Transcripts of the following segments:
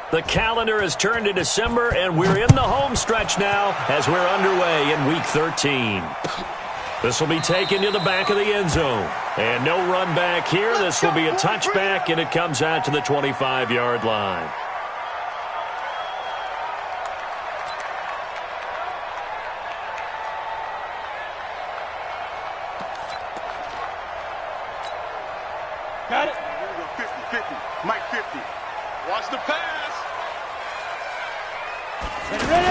The calendar has turned to December, and we're in the home stretch now as we're underway in Week 13. This will be taken to the back of the end zone. And no run back here. This will be a touchback, and it comes out to the 25-yard line. Got it. 50-50. Mike 50. Watch the pass. Ready.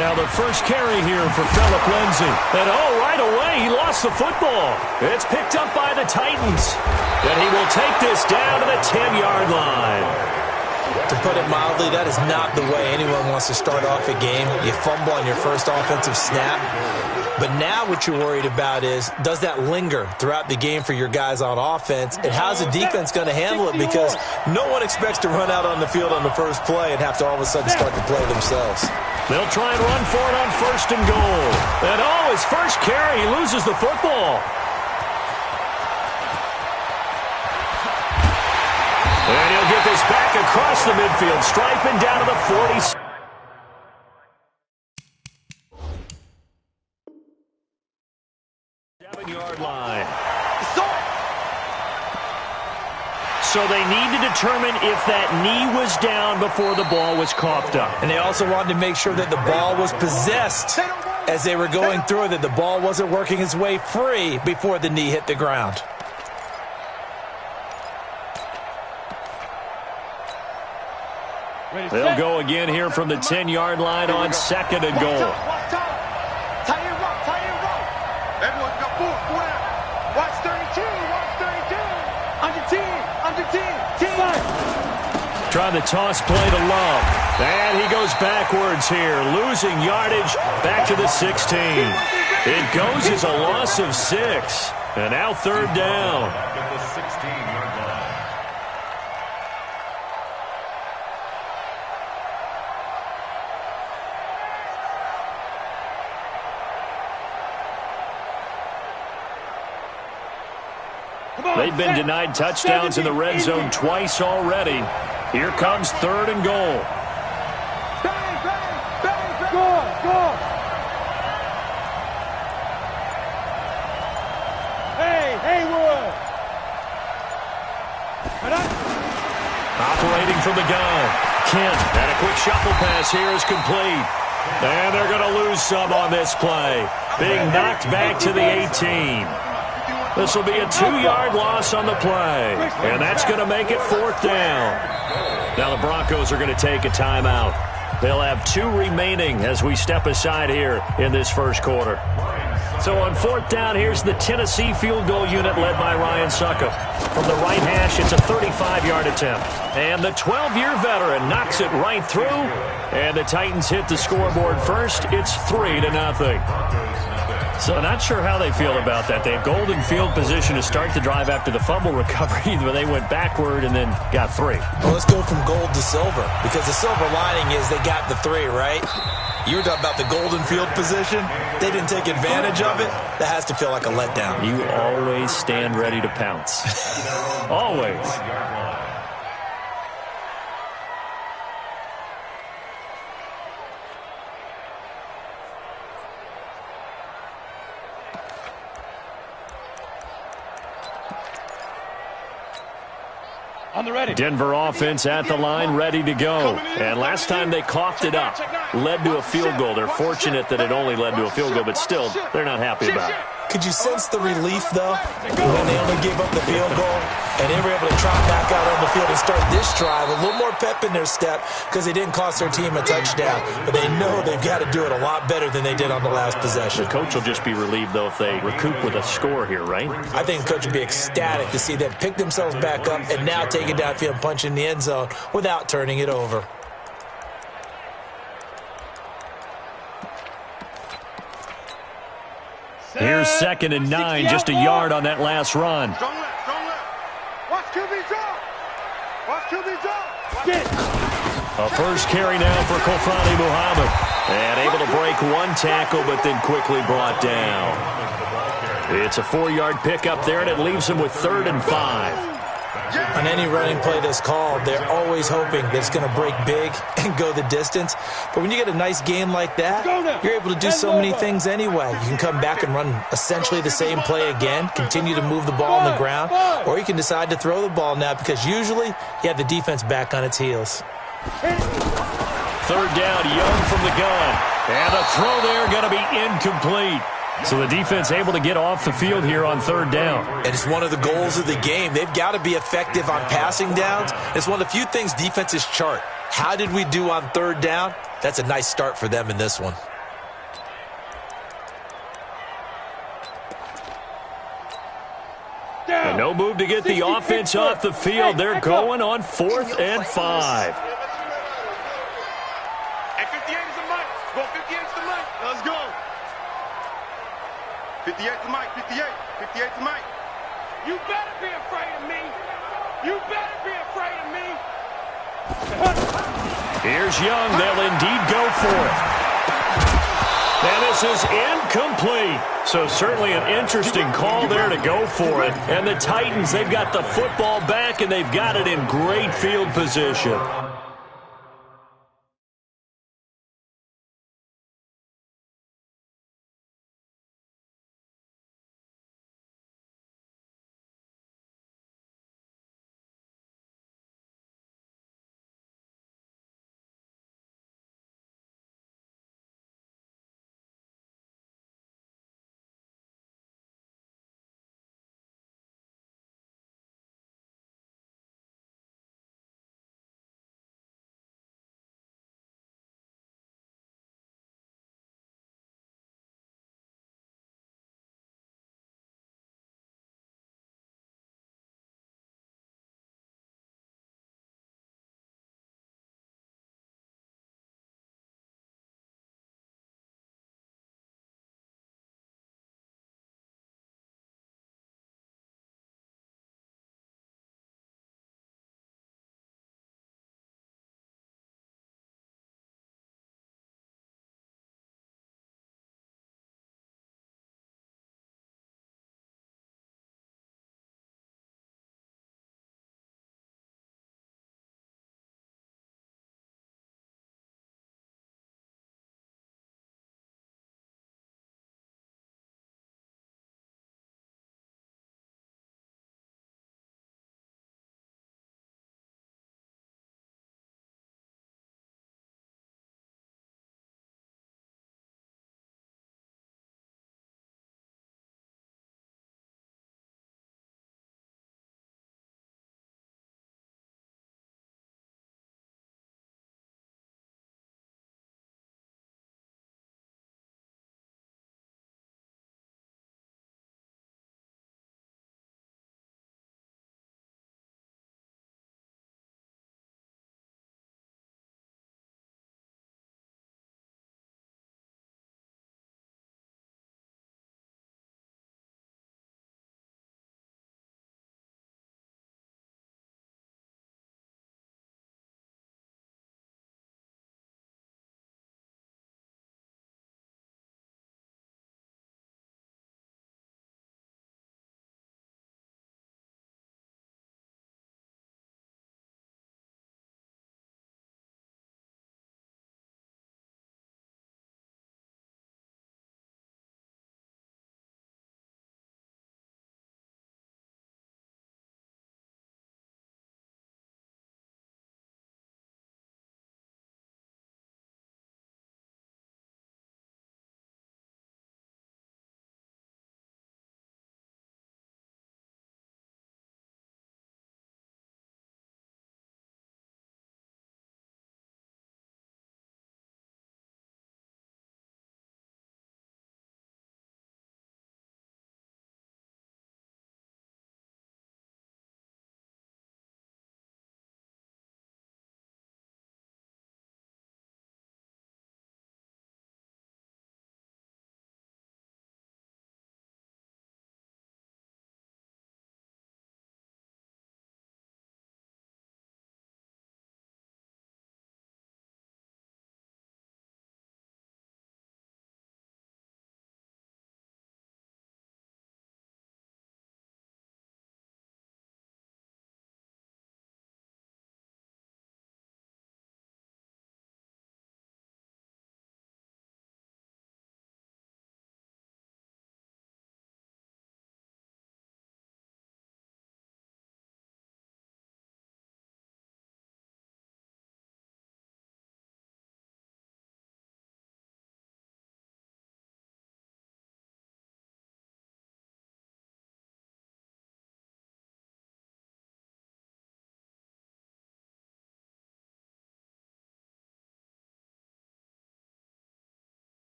Now the first carry here for Phillip Lindsay. And right away he lost the football. It's picked up by the Titans. And he will take this down to the 10-yard line. To put it mildly, that is not the way anyone wants to start off a game. You fumble on your first offensive snap. But now what you're worried about is, does that linger throughout the game for your guys on offense? And how's the defense going to handle it? Because no one expects to run out on the field on the first play and have to all of a sudden start to play themselves. They'll try and run for it on first and goal. And his first carry, he loses the football. And he'll get this back across the midfield stripe and down to the 40. Yard line. So they need to determine if that knee was down before the ball was coughed up. And they also wanted to make sure that the ball was possessed as they were going through it, that the ball wasn't working its way free before the knee hit the ground. They'll go again here from the 10-yard line on second and goal. Trying to toss play to Love. And he goes backwards here, losing yardage back to the 16. It goes as a loss of 6. And now third down. They've been denied touchdowns in the red zone twice already. Here comes third and goal. Bang, bang, bang, bang. Score. Hey, Haywood. Operating from the gun. Kent, and a quick shuffle pass here is complete. And they're going to lose some on this play. Being knocked back to the 18. This will be a 2-yard loss on the play. And that's going to make it fourth down. Now the Broncos are going to take a timeout. They'll have 2 remaining as we step aside here in this first quarter. So on fourth down, here's the Tennessee field goal unit led by Ryan Suckup. From the right hash, it's a 35-yard attempt. And the 12-year veteran knocks it right through. And the Titans hit the scoreboard first. It's 3-0. So not sure how they feel about that. They had golden field position to start the drive after the fumble recovery, but they went backward and then got 3. Well, let's go from gold to silver, because the silver lining is they got the 3, right? You were talking about the golden field position. They didn't take advantage of it. That has to feel like a letdown. You always stand ready to pounce. Always. On the ready. Denver offense at the line, ready to go. And last time they coughed it up, led to a field goal. They're fortunate that it only led to a field goal, but still, they're not happy about it. Could you sense the relief, though, when they only gave up the field goal and they were able to trot back out on the field and start this drive? A little more pep in their step because they didn't cost their team a touchdown, but they know they've got to do it a lot better than they did on the last possession. The coach will just be relieved, though, if they recoup with a score here, right? I think the coach would be ecstatic to see them pick themselves back up and now take it downfield and punch in the end zone without turning it over. Here's 2nd and 9, just a yard on that last run. Strong left, strong left. Watch QB drop. Watch QB drop. Get. A first carry now for Kofani Muhammad. And able to break one tackle, but then quickly brought down. It's a 4-yard pickup there, and it leaves him with 3rd and 5. On any running play that's called, they're always hoping that it's going to break big and go the distance. But when you get a nice game like that, you're able to do so many things anyway. You can come back and run essentially the same play again, continue to move the ball on the ground, or you can decide to throw the ball now because usually you have the defense back on its heels. Third down, Young from the gun. And the throw there going to be incomplete. So the defense able to get off the field here on third down. And it's one of the goals of the game. They've got to be effective on passing downs. It's one of the few things defenses chart. How did we do on third down? That's a nice start for them in this one. And no move to get the offense off the field. They're going on 4th and 5. Hey, 58 is the mic. Go, 58 is the mic. Let's go. 58 is the mic. 58. 58 is the mic. You better be afraid of me. You better be afraid of me. Here's Young. They'll indeed go for it. And this is incomplete. So certainly an interesting call there to go for it. And the Titans, they've got the football back, and they've got it in great field position.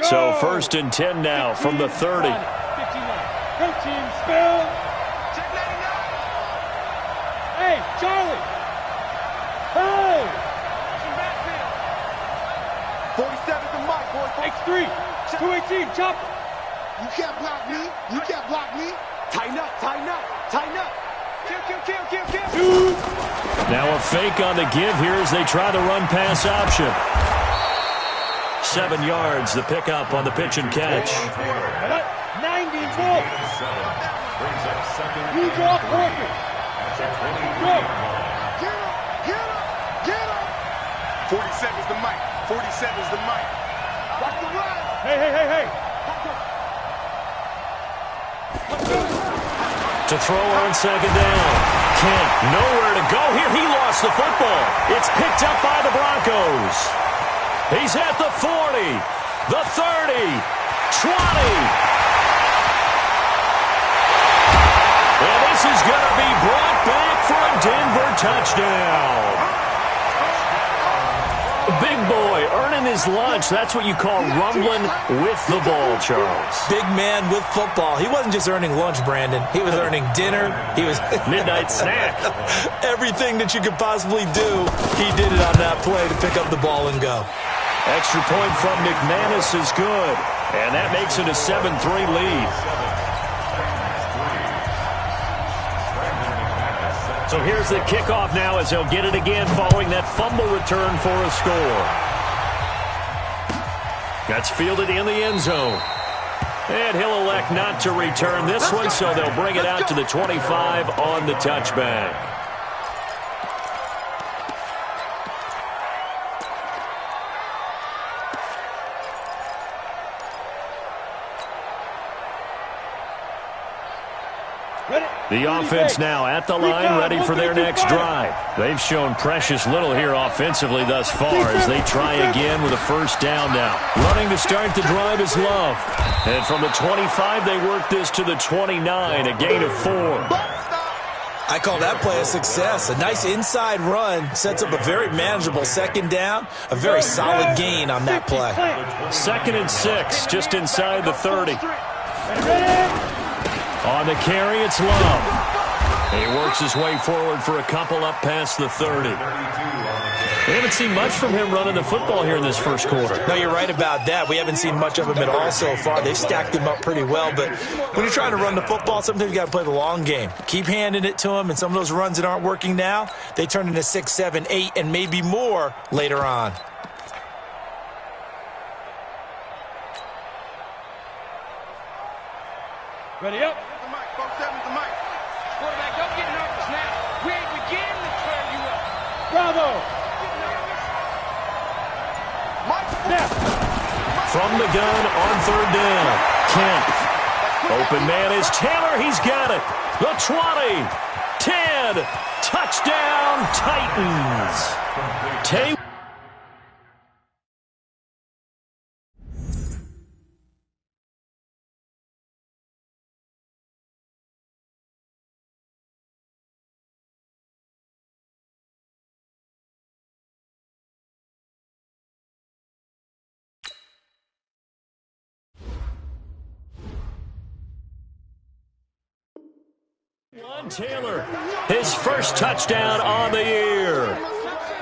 So 1st and 10 now from the 30. 59. Go team, spill. Hey, Charlie. Hey. 47 to Mike, boy. X3. 218, chopper. You can't block me. You can't block me. Tighten up, tighten up, tighten up. Kill. Now a fake on the give here as they try the run-pass option. 7 yards, the pickup on the pitch and catch. 90 volts. You draw perfect. Go. Get him. 47's the mic. 47's the mic. Watch the run. Hey. To throw on 2nd down. Kent, nowhere to go here. He lost the football. It's picked up by the Broncos. He's at the 40, the 30, 20. And this is going to be brought back for a Denver touchdown. Big boy earning his lunch. That's what you call rumbling with the ball, Charles. Big man with football. He wasn't just earning lunch, Brandon. He was earning dinner. He was midnight snack. Everything that you could possibly do, he did it on that play to pick up the ball and go. Extra point from McManus is good. And that makes it a 7-3 lead. So here's the kickoff now as they'll get it again following that fumble return for a score. That's fielded in the end zone. And he'll elect not to return this one, so they'll bring it out to the 25 on the touchback. The offense now at the line, ready for their next drive. They've shown precious little here offensively thus far as they try again with a 1st down now. Running to start the drive is Love. And from the 25, they work this to the 29, a gain of 4. I call that play a success. A nice inside run sets up a very manageable 2nd down, a very solid gain on that play. 2nd and 6, just inside the 30. On the carry, it's Love. He works his way forward for a couple up past the 30. We haven't seen much from him running the football here in this first quarter. No, you're right about that. We haven't seen much of him at all so far. They've stacked him up pretty well, but when you're trying to run the football, sometimes you got to play the long game. Keep handing it to him, and some of those runs that aren't working now, they turn into 6, 7, 8, and maybe more later on. Ready up. Quarterback, don't get nervous now. We ain't beginning to clear you up. Bravo. From the gun on 3rd down. Kent. Open man is Taylor. He's got it. The 20. 10. Touchdown, Titans. Taylor, his first touchdown on the year.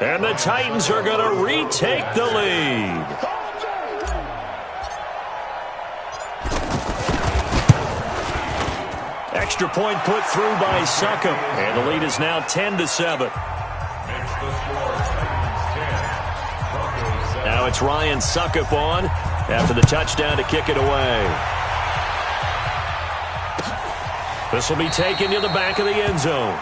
And the Titans are going to retake the lead. Extra point put through by Succop. And the lead is now 10-7. Now it's Ryan Succop on after the touchdown to kick it away. This will be taken to the back of the end zone.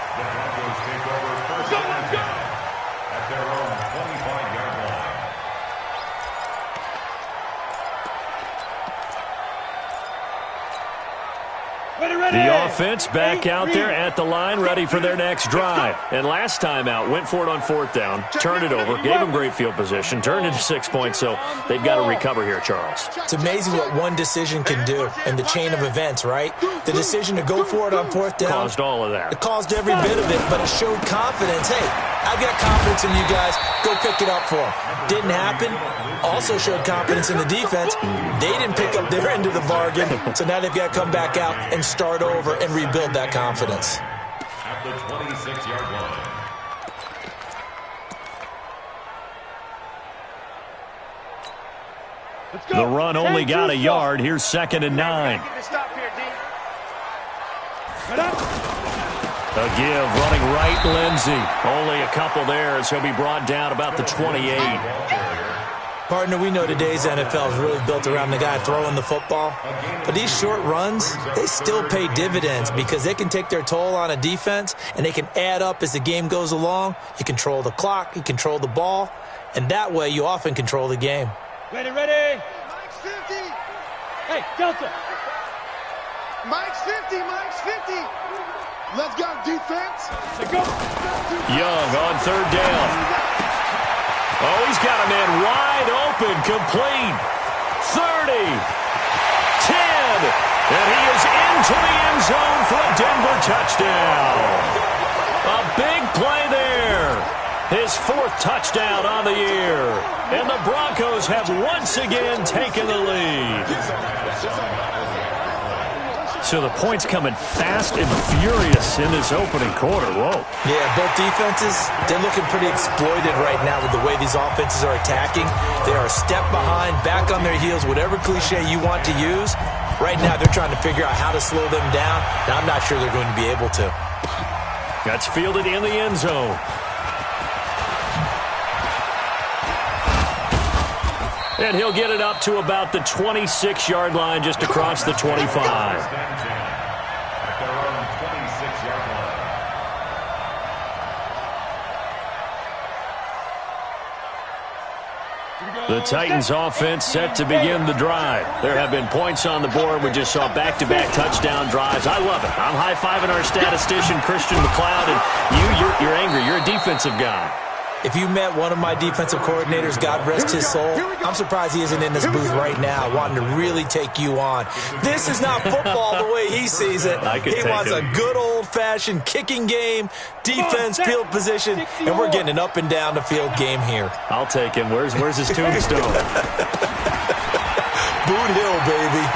The offense back out there at the line, ready for their next drive. And last time out, went for it on 4th down, turned it over, gave them great field position, turned into 6 points, so they've got to recover here, Charles. It's amazing what one decision can do in the chain of events, right? The decision to go for it on 4th down caused all of that. It caused every bit of it, but it showed confidence. Hey, I've got confidence in you guys. Go pick it up for them. Didn't happen. Also showed confidence in the defense. They didn't pick up their end of the bargain, so now they've got to come back out and start over and rebuild that confidence. At the 26-yard line. The run only got a yard. Here's 2nd and 9. A give, running right, Lindsey. Only a couple there as he'll be brought down about the 28. Partner, we know today's NFL is really built around the guy throwing the football. But these short runs, they still pay dividends because they can take their toll on a defense, and they can add up as the game goes along. You control the clock, you control the ball, and that way you often control the game. Ready, ready. Mike's 50. Hey, Delta. Mike's 50, Mike's 50. Let's go, defense. Let's go. Young on 3rd down. Oh, he's got a man wide open, complete. 30, 10, and he is into the end zone for a Denver touchdown. A big play there. His 4th touchdown on the year. And the Broncos have once again taken the lead. So the points coming fast and furious in this opening quarter. Whoa. Yeah, both defenses, they're looking pretty exploited right now with the way these offenses are attacking. They are a step behind, back on their heels, whatever cliche you want to use. Right now they're trying to figure out how to slow them down, and I'm not sure they're going to be able to. That's fielded in the end zone. And he'll get it up to about the 26-yard line, just across the 25. The Titans offense set to begin the drive. There have been points on the board. We just saw back-to-back touchdown drives. I love it. I'm high-fiving our statistician, Christian McLeod, and you're angry. You're a defensive guy. If you met one of my defensive coordinators, God rest his soul, I'm surprised he isn't in this booth right now wanting to really take you on. This is not football the way he sees it. He wants a good old-fashioned kicking game, defense, field position, and we're getting an up-and-down-the-field game here. I'll take him. Where's his tombstone? Boot Hill, baby.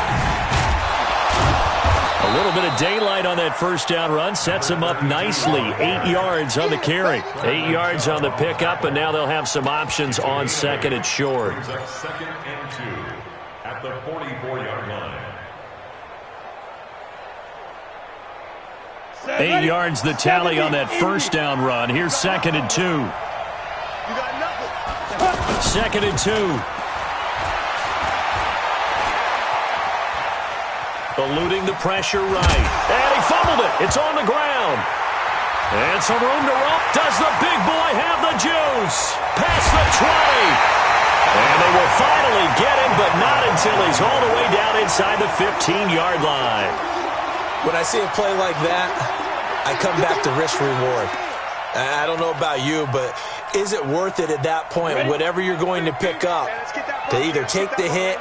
A little bit of daylight on that first down run sets him up nicely. 8 yards on the carry. 8 yards on the pickup, and now they'll have some options on 2nd and short. 2nd and 2 at the 44-yard line. 8 yards the tally on that first down run. Here's 2nd and 2. 2nd and 2. Eluding the pressure right. And he fumbled it. It's on the ground. And some room to run. Does the big boy have the juice? Past the 20. And they will finally get him, but not until he's all the way down inside the 15-yard line. When I see a play like that, I come back to risk-reward. I don't know about you, but is it worth it at that point, whatever you're going to pick up, to either take the hit,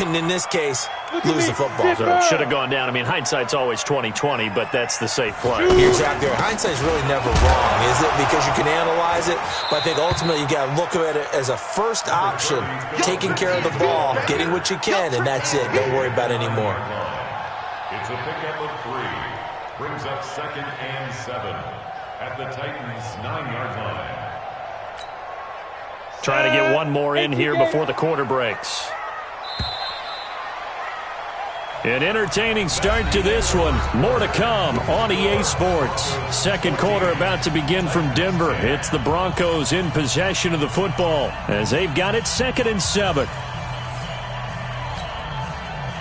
and in this case, lose the football? So it should have gone down. I mean, hindsight's always 20/20, but that's the safe play. You're exactly right. Hindsight's really never wrong, is it? Because you can analyze it, but I think ultimately you got to look at it as a first option, taking care of the ball, getting what you can, and that's it. Don't worry about it anymore. It's a pickup of 3. Brings up 2nd and 7 at the Titans' 9-yard line. Trying to get one more in here before the quarter breaks. An entertaining start to this one. More to come on EA Sports. Second quarter about to begin from Denver. It's the Broncos in possession of the football as they've got it 2nd and 7.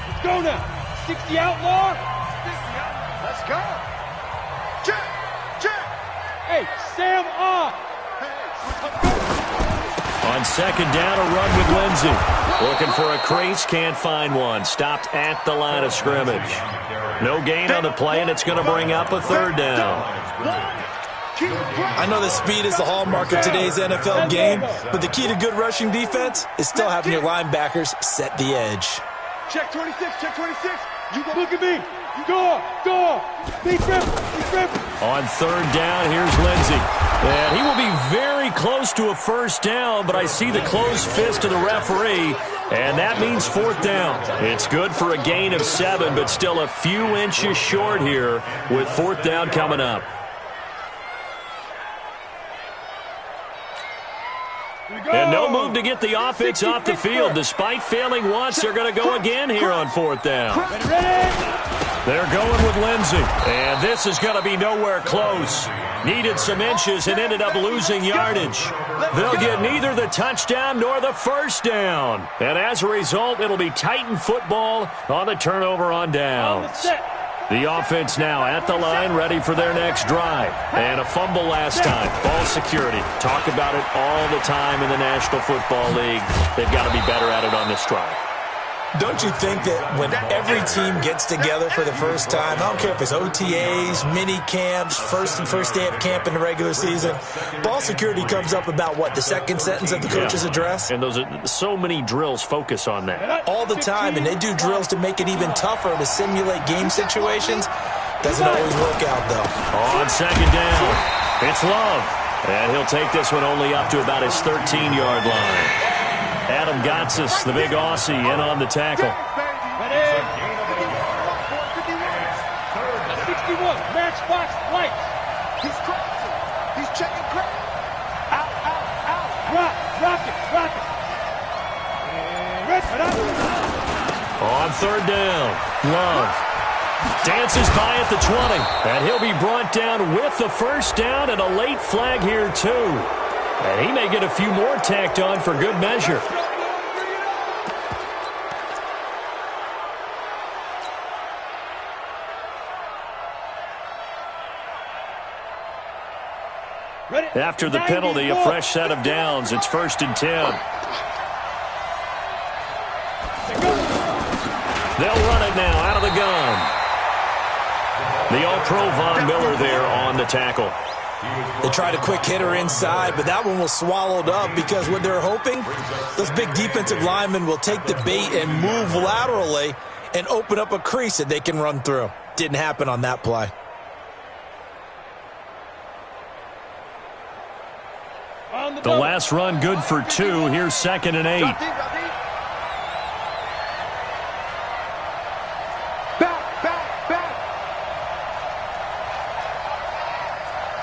Let's go now. 60 outlaw. Let's go. Check, check. Hey, Sam off. On 2nd down, a run with Lindsey. Looking for a crease, can't find one. Stopped at the line of scrimmage. No gain on the play, and it's going to bring up a 3rd down. I know that speed is the hallmark of today's NFL game, but the key to good rushing defense is still having your linebackers set the edge. Check 26, check 26. You go. Look at me. Go. Be friendly. On 3rd down, here's Lindsey. And he will be very close to a first down, but I see the closed fist of the referee, and that means fourth down. It's good for a gain of 7, but still a few inches short here with fourth down coming up. And no move to get the offense off the field. Despite failing once, they're going to go again here on fourth down. They're going with Lindsey. And this is going to be nowhere close. Needed some inches and ended up losing yardage. They'll get neither the touchdown nor the first down. And as a result, it'll be Titan football on the turnover on downs. The offense now at the line, ready for their next drive. And a fumble last time. Ball security. Talk about it all the time in the National Football League. They've got to be better at it on this drive. Don't you think that when every team gets together for the first time, I don't care if it's OTAs, mini camps, first day of camp in the regular season, ball security comes up about, what, the second sentence of the coach's address? And those are so many drills focus on that. All the time, and they do drills to make it even tougher to simulate game situations. Doesn't always work out, though. On second down, it's Love. And he'll take this one only up to about his 13-yard line. Adam Gotsis, the big Aussie, in on the tackle. 61, matchbox lights. He's crossing. He's checking crack. Out. Rock it. On third down, Love dances by at the 20. And he'll be brought down with the first down and a late flag here, too. And he may get a few more tacked on for good measure. After the penalty, a fresh set of downs. It's 1st and 10. They'll run it now out of the gun. The All-Pro Von Miller there on the tackle. They tried a quick hitter inside, but that one was swallowed up because what they're hoping, those big defensive linemen will take the bait and move laterally and open up a crease that they can run through. Didn't happen on that play. The last run good for 2. Here's 2nd and 8. Back.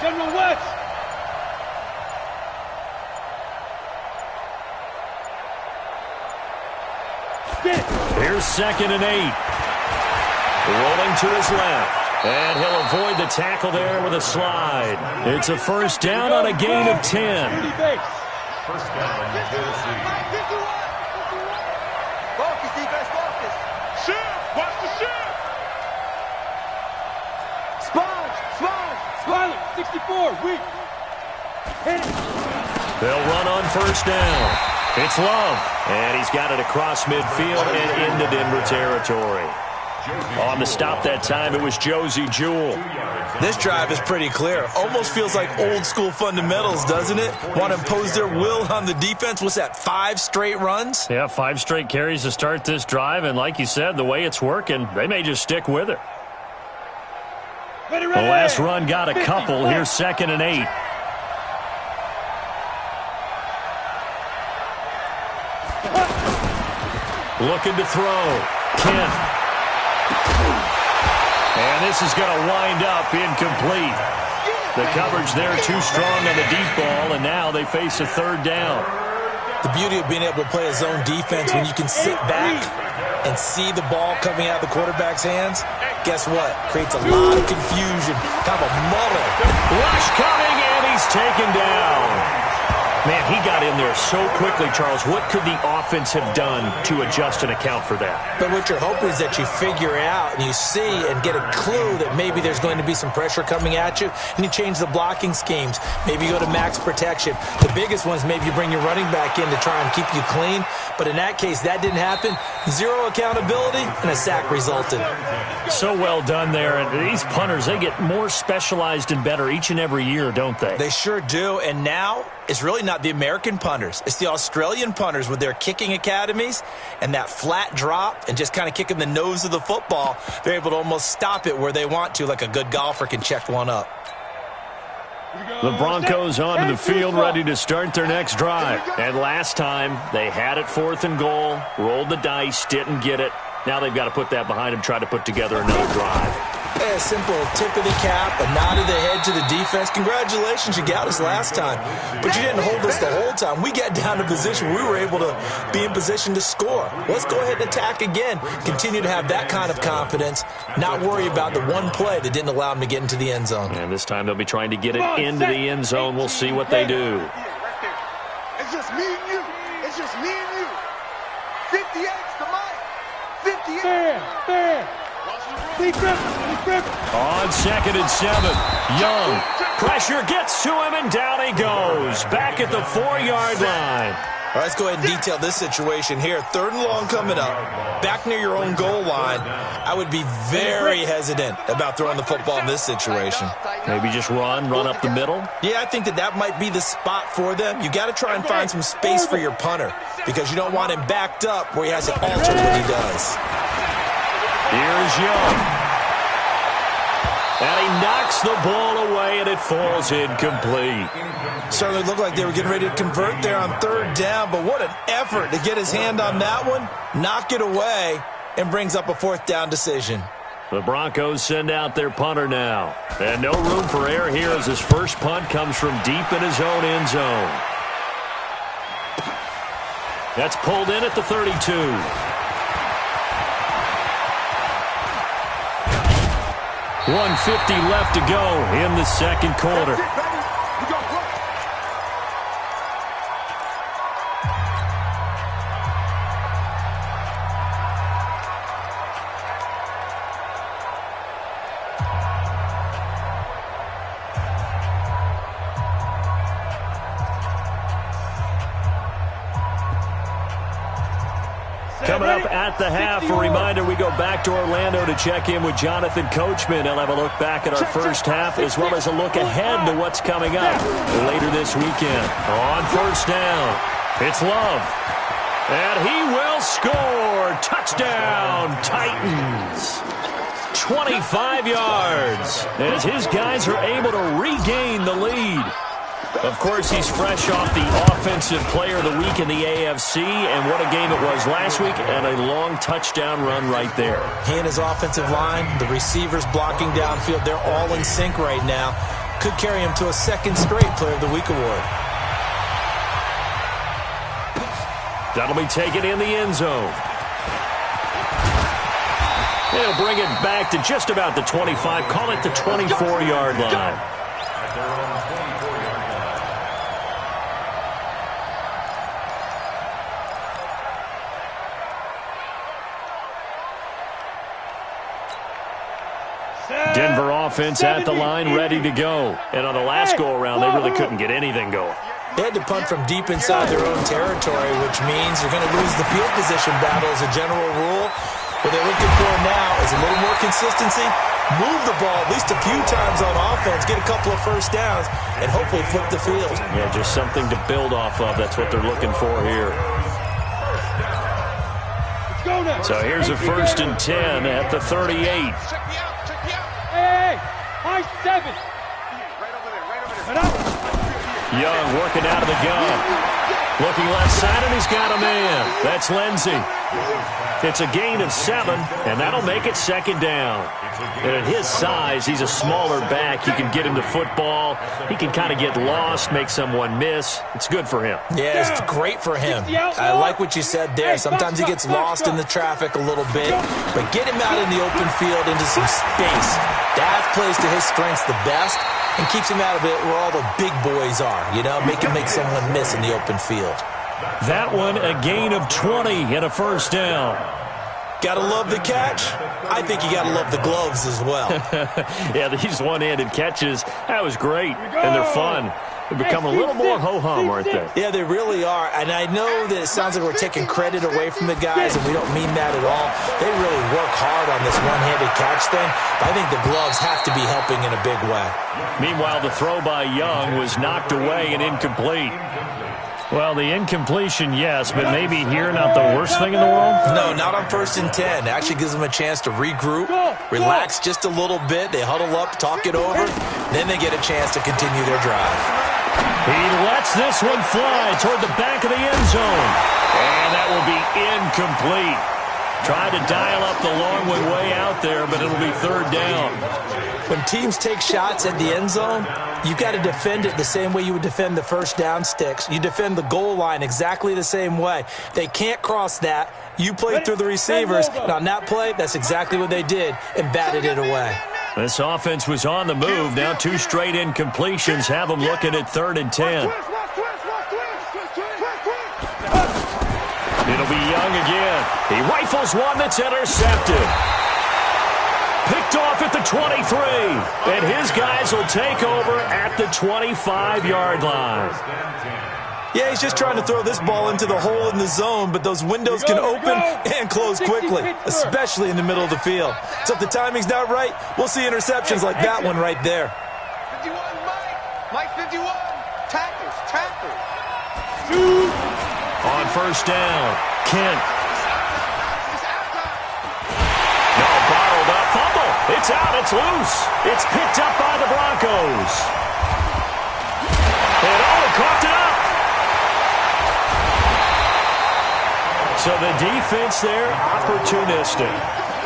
General West. Here's 2nd and 8. Rolling to his left. And he'll avoid the tackle there with a slide. It's a first down on a gain of 10. First down, Tennessee. Focus, defense, focus. Shift. Watch the shift. Sponge. 64. Weak. Hit it. They'll run on first down. It's Love. And he's got it across midfield and into Denver territory. On the stop that time, it was Josie Jewell. This drive is pretty clear. Almost feels like old school fundamentals, doesn't it? Want to impose their will on the defense. What's that, 5 straight runs? Yeah, 5 straight carries to start this drive. And like you said, the way it's working, they may just stick with it. Ready. The last run got a couple. Here's 2nd and 8. Looking to throw. Kent. And this is going to wind up incomplete. The coverage there too strong on the deep ball, and now they face a third down. The beauty of being able to play a zone defense when you can sit back and see the ball coming out of the quarterback's hands, guess what? Creates a lot of confusion, kind of a muddle. Rush coming, and he's taken down. Man, he got in there so quickly, Charles. What could the offense have done to adjust and account for that? But what you're hoping is that you figure out and you see and get a clue that maybe there's going to be some pressure coming at you, and you change the blocking schemes. Maybe you go to max protection. The biggest ones, maybe you bring your running back in to try and keep you clean. But in that case, that didn't happen. 0 accountability, and a sack resulted. So well done there. And these punters, they get more specialized and better each and every year, don't they? They sure do. And now it's really not the American punters. It's the Australian punters with their kicking academies and that flat drop and just kind of kicking the nose of the football. They're able to almost stop it where they want to, like a good golfer can check one up. The Broncos onto the field, ready to start their next drive. And last time, they had it 4th and goal, rolled the dice, didn't get it. Now they've got to put that behind them, try to put together another drive. A simple tip of the cap, a nod of the head to the defense. Congratulations, you got us last time. But you didn't hold us the whole time. We got down to position. We were able to be in position to score. Let's go ahead and attack again. Continue to have that kind of confidence. Not worry about the one play that didn't allow them to get into the end zone. And this time they'll be trying to get it into the end zone. We'll see what they do. It's just me and you. It's just me and you. 58's the mic. 58. Fair. On 2nd and 7, Young. Pressure gets to him, and down he goes. Back at the 4-yard line. All right, let's go ahead and detail this situation here. 3rd and long coming up. Back near your own goal line. I would be very hesitant about throwing the football in this situation. Maybe just run up the middle? Yeah, I think that might be the spot for them. You got to try and find some space for your punter because you don't want him backed up where he has to alter what he does. Here's Young. And he knocks the ball away, and it falls incomplete. Certainly looked like they were getting ready to convert there on 3rd down, but what an effort to get his hand on that one, knock it away, and brings up a 4th down decision. The Broncos send out their punter now. And no room for error here as his first punt comes from deep in his own end zone. That's pulled in at the 32. 1:50 left to go in the second quarter. Coming up at the half, a reminder, we go back to Orlando to check in with Jonathan Coachman. He'll have a look back at our first half as well as a look ahead to what's coming up later this weekend. On 1st down, it's Love. And he will score. Touchdown, Titans. 25 yards as his guys are able to regain the lead. Of course, he's fresh off the Offensive Player of the Week in the AFC, and what a game it was last week, and a long touchdown run right there. He and his offensive line, the receivers blocking downfield, they're all in sync right now. Could carry him to a 2nd straight Player of the Week award. That'll be taken in the end zone. They'll bring it back to just about the 25, call it the 24-yard line. Denver offense at the line, ready to go. And on the last go-around, they really couldn't get anything going. They had to punt from deep inside their own territory, which means you're going to lose the field position battle as a general rule. What they're looking for now is a little more consistency, move the ball at least a few times on offense, get a couple of 1st downs, and hopefully flip the field. Yeah, just something to build off of. That's what they're looking for here. So here's a 1st and 10 at the 38. Hey, high 7. Young working out of the gun. Looking left side, and he's got a man. That's Lindsey. It's a gain of 7, and that'll make it 2nd down. And at his size, he's a smaller back. You can get him to football. He can kind of get lost, make someone miss. It's good for him. Yeah, it's great for him. I like what you said there. Sometimes he gets lost in the traffic a little bit, but get him out in the open field into some space. That plays to his strengths the best and keeps him out of it where all the big boys are, you know, make someone miss in the open field. That one, a gain of 20 and a 1st down. Gotta love the catch. I think you gotta love the gloves as well. Yeah, these one-handed catches, that was great, and they're fun. They've become a little more ho-hum, aren't they? Yeah, they really are, and I know that it sounds like we're taking credit away from the guys, and we don't mean that at all. They really work hard on this one-handed catch thing, but I think the gloves have to be helping in a big way. Meanwhile, the throw by Young was knocked away and incomplete. Well, the incompletion, yes, but maybe here not the worst thing in the world? No, not on 1st and 10. It actually gives them a chance to regroup, relax just a little bit. They huddle up, talk it over, then they get a chance to continue their drive. He lets this one fly toward the back of the end zone. And that will be incomplete. Tried to dial up the long one way out there, but it'll be 3rd down. When teams take shots at the end zone, you got to defend it the same way you would defend the 1st down sticks. You defend the goal line exactly the same way. They can't cross that. You play through the receivers. And on that play, that's exactly what they did and batted it away. This offense was on the move. Now 2 straight incompletions have them looking at 3rd and 10. It'll be Young again. He rifles one that's intercepted. Picked off at the 23. And his guys will take over at the 25-yard line. Yeah, he's just trying to throw this ball into the hole in the zone, but those windows can open and close quickly, especially in the middle of the field. So if the timing's not right, we'll see interceptions like that one right there. 51, Mike 51. Tackles. On 1st down, Kent. No, bottled up. Fumble. It's out. It's loose. It's picked up by the Broncos. And coughed it up. So the defense there, opportunistic.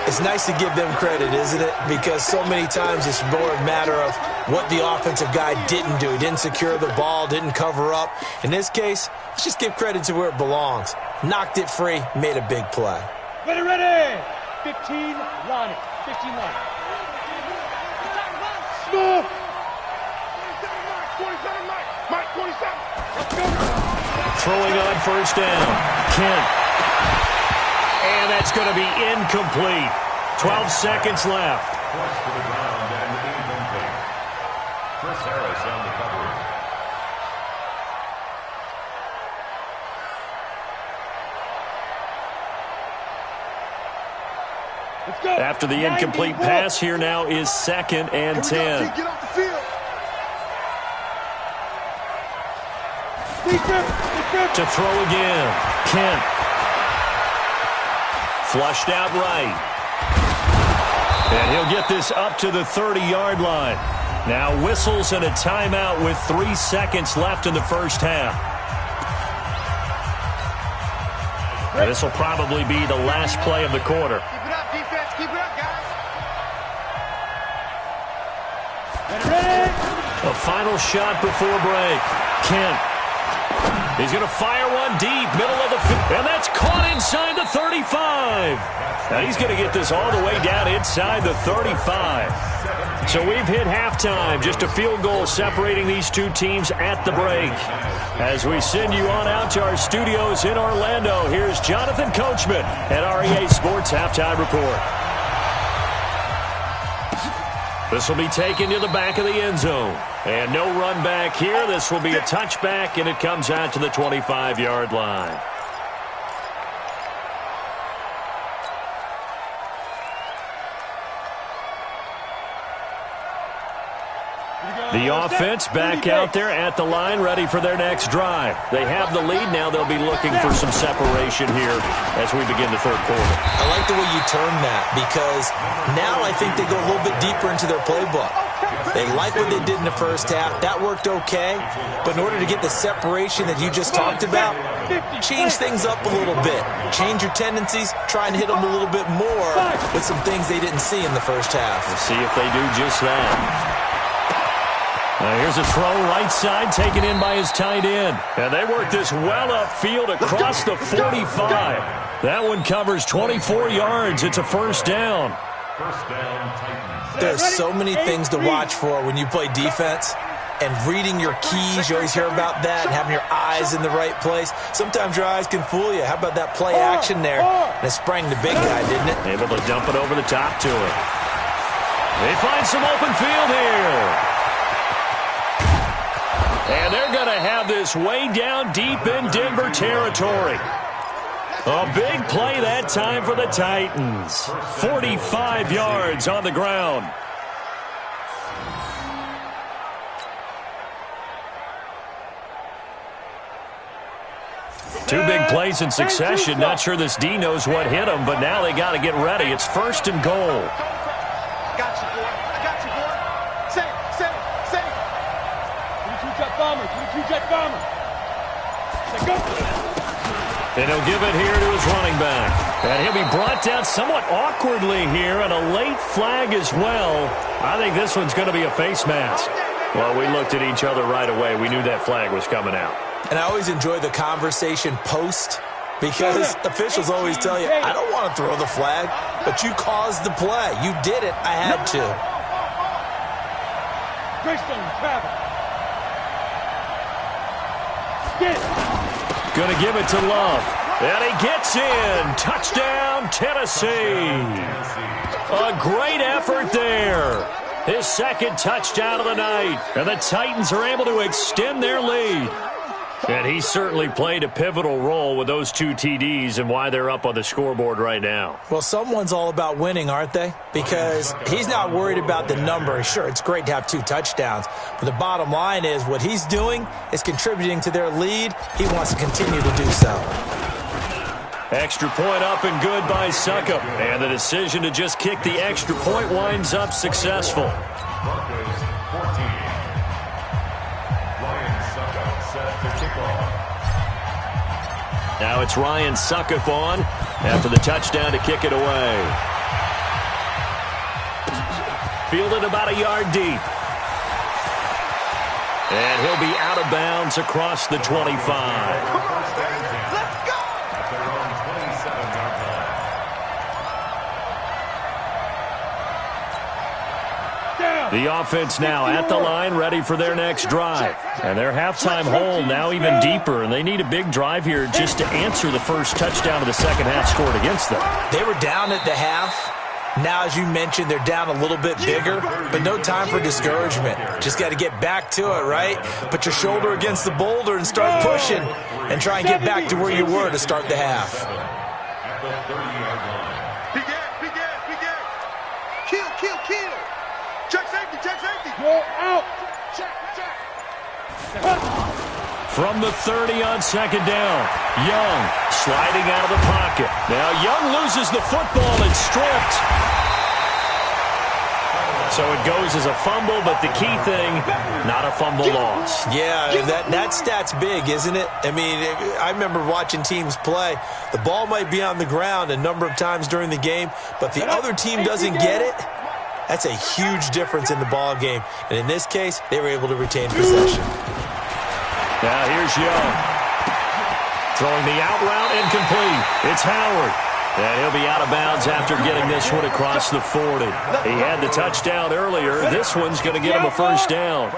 It's nice to give them credit, isn't it? Because so many times it's more a matter of what the offensive guy didn't do. He didn't secure the ball, didn't cover up. In this case, let's just give credit to where it belongs. Knocked it free, made a big play. Ready. 15, Lonnie. 15, Lonnie. Smooth. 27, Mike. 27. Let's go. Throwing on 1st down, Kent. And that's going to be incomplete. 12 seconds left. Forced to the ground and incomplete. Chris Harris on the coverage. Let's go. After the incomplete pass, here now is 2nd and 10. Get off the field. To throw again, Kent. Flushed out right. And he'll get this up to the 30-yard line. Now whistles and a timeout with 3 seconds left in the 1st half. And this will probably be the last play of the quarter. Keep it up, defense. Keep it up, guys. Ready. A final shot before break. Kent. He's going to fire one deep, middle of the field, and that's caught inside the 35. Now he's going to get this all the way down inside the 35. So we've hit halftime, just a field goal separating these two teams at the break. As we send you on out to our studios in Orlando, here's Jonathan Coachman at REA Sports Halftime Report. This will be taken to the back of the end zone. And no run back here. This will be a touchback, and it comes out to the 25-yard line. The offense back out there at the line, ready for their next drive. They have the lead. Now they'll be looking for some separation here as we begin the 3rd quarter. I like the way you term that, because now I think they go a little bit deeper into their playbook. They like what they did in the 1st half. That worked okay. But in order to get the separation that you just talked about, change things up a little bit. Change your tendencies. Try and hit them a little bit more with some things they didn't see in the 1st half. We'll see if they do just that. Here's a throw right side taken in by his tight end. And they work this well upfield across the 45. That one covers 24 yards. It's a 1st down. 1st down, Titans. There's so many things to watch for when you play defense. And reading your keys, you always hear about that, and having your eyes in the right place. Sometimes your eyes can fool you. How about that play action there? And it sprang the big guy, didn't it? Able to dump it over the top to him. They find some open field here. And they're going to have this way down deep in Denver territory. A big play that time for the Titans. 45 yards on the ground. Two big plays in succession. Not sure this D knows what hit him, but now they got to get ready. It's 1st and goal. Got you, boy. I got you, boy. Say. 22-jet bomber. 22-jet bomber. Say go. And he'll give it here to his running back. And he'll be brought down somewhat awkwardly here, and a late flag as well. I think this one's going to be a face mask. Well, we looked at each other right away. We knew that flag was coming out. And I always enjoy the conversation post, because officials always tell you, I don't want to throw the flag, but you caused the play. You did it. I had to. Greystone, travel. Get. Going to give it to Love. And he gets in. Touchdown, Tennessee. A great effort there. His 2nd touchdown of the night. And the Titans are able to extend their lead. And he certainly played a pivotal role with those 2 TDs and why they're up on the scoreboard right now. Well, someone's all about winning, aren't they? Because he's not worried about the number. Sure, it's great to have 2 touchdowns. But the bottom line is what he's doing is contributing to their lead. He wants to continue to do so. Extra point up and good by Succop. And the decision to just kick the extra point winds up successful. Broncos 14. Ryan Succop set to kick off. Now it's Ryan Succop on after the touchdown to kick it away. Fielded about a yard deep. And he'll be out of bounds across the 25. Let's go. At their own 27-yard line. The offense now at the line, ready for their next drive. And their halftime hole now even deeper, and they need a big drive here just to answer the first touchdown of the second half scored against them. They were down at the half. Now, as you mentioned, they're down a little bit bigger, but no time for discouragement. Just got to get back to it, right? Put your shoulder against the boulder and start pushing and try and get back to where you were to start the half. At the 30-yard line. Big air. Kill. Check safety. Go out. Check. From the 30 on 2nd down, Young sliding out of the pocket. Now Young loses the football and stripped. So it goes as a fumble, but the key thing, not a fumble loss. Yeah, that stat's big, isn't it? I mean, I remember watching teams play. The ball might be on the ground a number of times during the game, but the other team doesn't get it. That's a huge difference in the ball game. And in this case, they were able to retain possession. Now here's Young. Throwing the out route incomplete. It's Howard. And he'll be out of bounds after getting this one across the 40. He had the touchdown earlier. This one's going to get him a first down.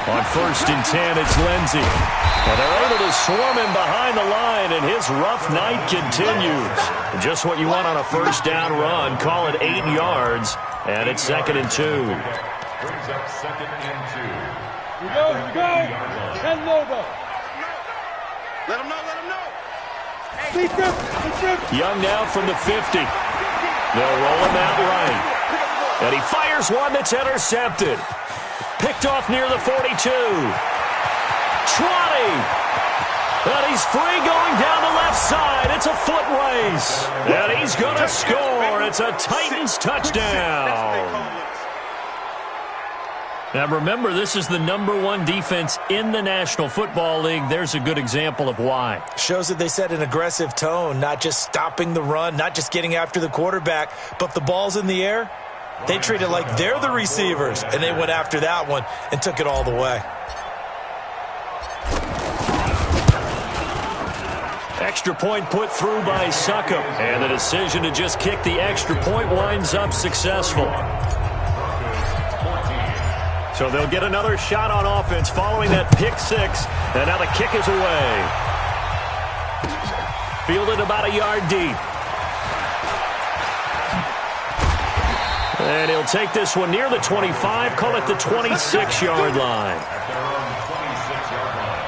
On 1st and 10, it's Lindsey. And they're able to swarm him behind the line, and his rough night continues. Just what you want on a first down run. Call it 8 yards, and it's 2nd and 2. Brings up 2nd and 2. Here we go. Ken Lobo. Let him know. Young now from the 50. They'll roll him out right. And he fires one that's intercepted. Picked off near the 42. 20. And he's free going down the left side. It's a foot race. And he's going to score. It's a Titans touchdown. Now remember, this is the #1 defense in the National Football League. There's a good example of why. Shows that they set an aggressive tone, not just stopping the run, not just getting after the quarterback, but the ball's in the air. They treat it like they're the receivers, and they went after that one and took it all the way. Extra point put through by Succop. And the decision to just kick the extra point winds up successful. So they'll get another shot on offense following that pick 6. And now the kick is away. Fielded about a yard deep. And he'll take this one near the 25, call it the 26-yard line. At their own 26-yard line.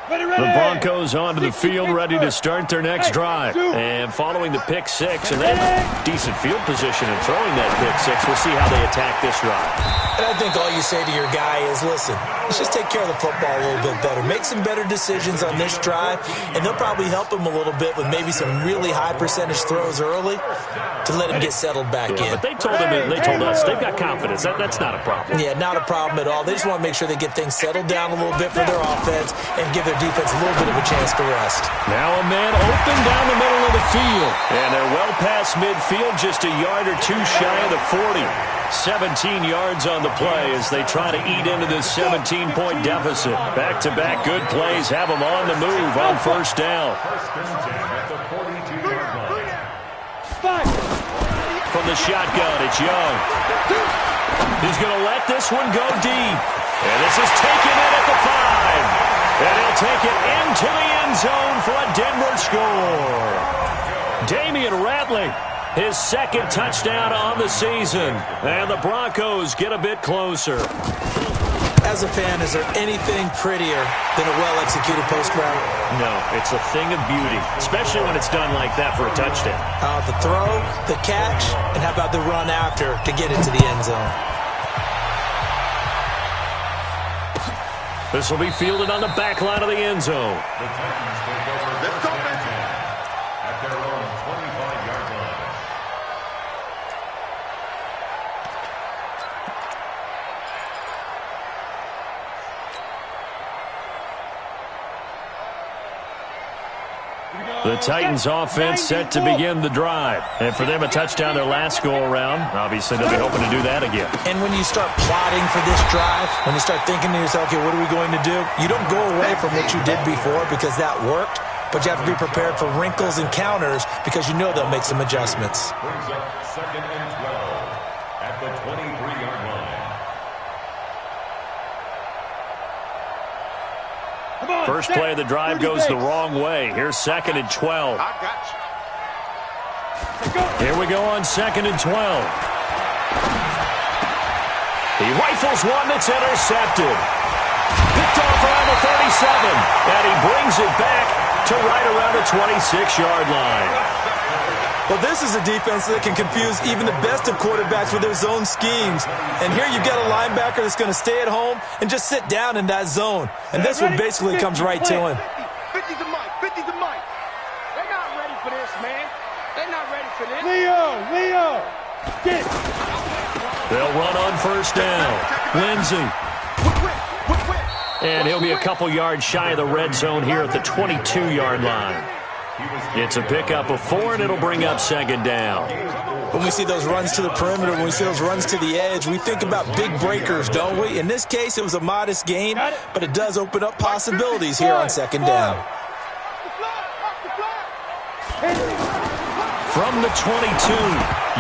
The Broncos onto the field, ready to start their next drive. And following the pick six, and then decent field position and throwing that pick six, we'll see how they attack this drive. And I think all you say to your guy is, listen, let's just take care of the football a little bit better. Make some better decisions on this drive, and they'll probably help him a little bit with maybe some really high percentage throws early to let him get settled back in. But they told us they've got confidence. That's not a problem. Yeah, not a problem at all. They just want to make sure they get things settled down a little bit for their offense and give their defense a little bit of a chance to rest. Now a man open down the middle of the field. And they're well past midfield, just a yard or two shy of the 40. 17 yards on the play as they try to eat into this 17-point deficit. Back-to-back good plays have them on the move on first down. From the shotgun, it's Young. He's going to let this one go deep. And this is taken in at the 5. And he'll take it into the end zone for a Denver score. Damian Ratley, his second touchdown on the season. And the Broncos get a bit closer. As a fan, is there anything prettier than a well-executed post route? No, it's a thing of beauty, especially when it's done like that for a touchdown. The throw, the catch, and how about the run after to get into the end zone? This will be fielded on the back line of the end zone. The Titans take over first and 10 at their own 25-yard line. The Titans offense set to begin the drive. And for them, a touchdown their last go-around. Obviously, they'll be hoping to do that again. And when you start plotting for this drive, when you start thinking to yourself, okay, what are we going to do? You don't go away from what you did before because that worked, but you have to be prepared for wrinkles and counters because you know they'll make some adjustments. Brings up second and 12 at the 23-yard line. First play of the drive goes the wrong way. Here's second and 12. I got you. Here we go on second and 12. He rifles one that's intercepted. Picked off around the 37. And he brings it back to right around the 26-yard line. Well, this is a defense that can confuse even the best of quarterbacks with their zone schemes. And here you've got a linebacker that's going to stay at home and just sit down in that zone. And this one basically comes right to him. 50's the mic. 50's the mic. They're not ready for this, man. They're not ready for this. Leo. Get it. They'll run on first down. Lindsey. And he'll be a couple yards shy of the red zone here at the 22-yard line. It's a pickup of 4, and it'll bring up second down. When we see those runs to the perimeter, when we see those runs to the edge, we think about big breakers, don't we? In this case, it was a modest gain, but it does open up possibilities here on second down. From the 22,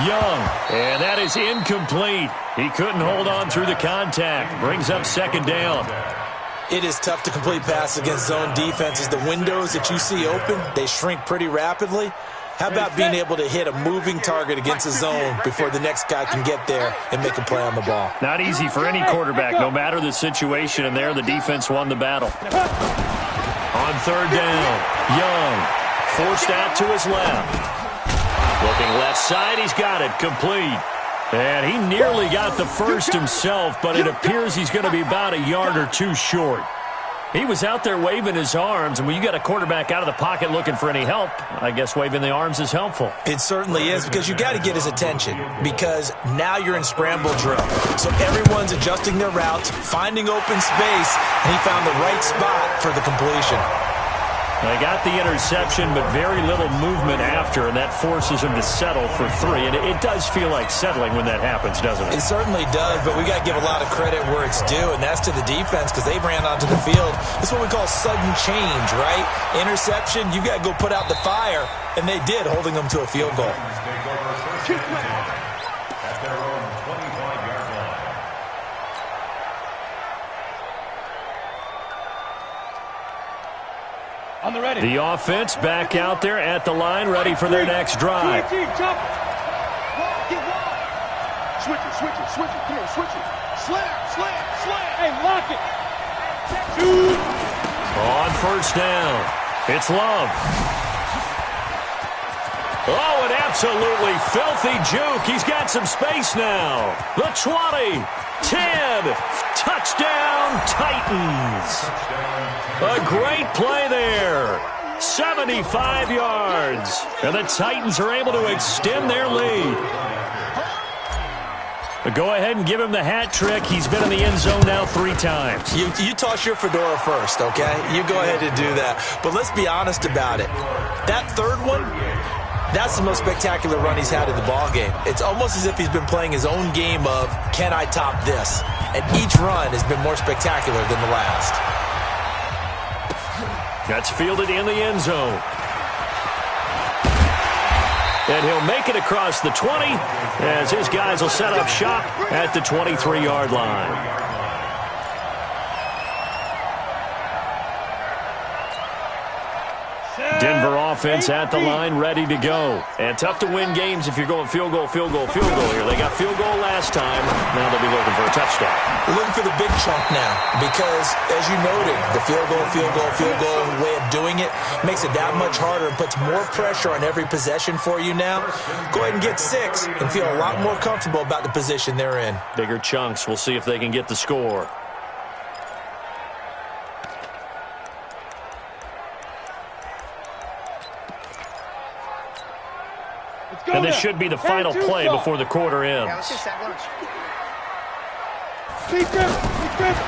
Young. And that is incomplete. He couldn't hold on through the contact. Brings up second down. It is tough to complete passes against zone defenses. The windows that you see open, they shrink pretty rapidly. How about being able to hit a moving target against a zone before the next guy can get there and make a play on the ball? Not easy for any quarterback, no matter the situation, and there the defense won the battle. On third down, Young forced out to his left. Looking left side, he's got it, complete. And he nearly got the first himself, but it appears he's going to be about a yard or two short. He was out there waving his arms, and when you got a quarterback out of the pocket looking for any help, I guess waving the arms is helpful. It certainly is, because you got to get his attention, because now you're in scramble drill. So everyone's adjusting their routes, finding open space, and he found the right spot for the completion. They got the interception, but very little movement after, and that forces him to settle for 3. And it does feel like settling when that happens, doesn't it? It certainly does, but we got to give a lot of credit where it's due, and that's to the defense, because they ran onto the field. It's what we call sudden change, right? Interception, you got to go put out the fire, and they did, holding them to a field goal. At their own 25-yard line. On the ready. The offense back out there at the line, ready for their next drive. Switch it. Come on, switch it. Slam. Hey, lock it. 2. On first down, it's Love. Oh, an absolutely filthy juke. He's got some space now. The 20, 10, touchdown Titans. A great play there. 75 yards. And the Titans are able to extend their lead. Go ahead and give him the hat trick. He's been in the end zone now 3 times. You toss your fedora first, okay? You go ahead and do that. But let's be honest about it. That third one, that's the most spectacular run he's had in the ballgame. It's almost as if he's been playing his own game of, can I top this? And each run has been more spectacular than the last. That's fielded in the end zone. And he'll make it across the 20 as his guys will set up shop at the 23-yard line. Denver offense at the line, ready to go. And tough to win games if you're going field goal, field goal, field goal here. They got field goal last time. Now they'll be looking for a touchdown. We're looking for the big chunk now because, as you noted, the field goal way of doing it makes it that much harder and puts more pressure on every possession for you now. Go ahead and get 6 and feel a lot more comfortable about the position they're in. Bigger chunks. We'll see if they can get the score. And this should be the final play before the quarter ends. Yeah, let's just have lunch.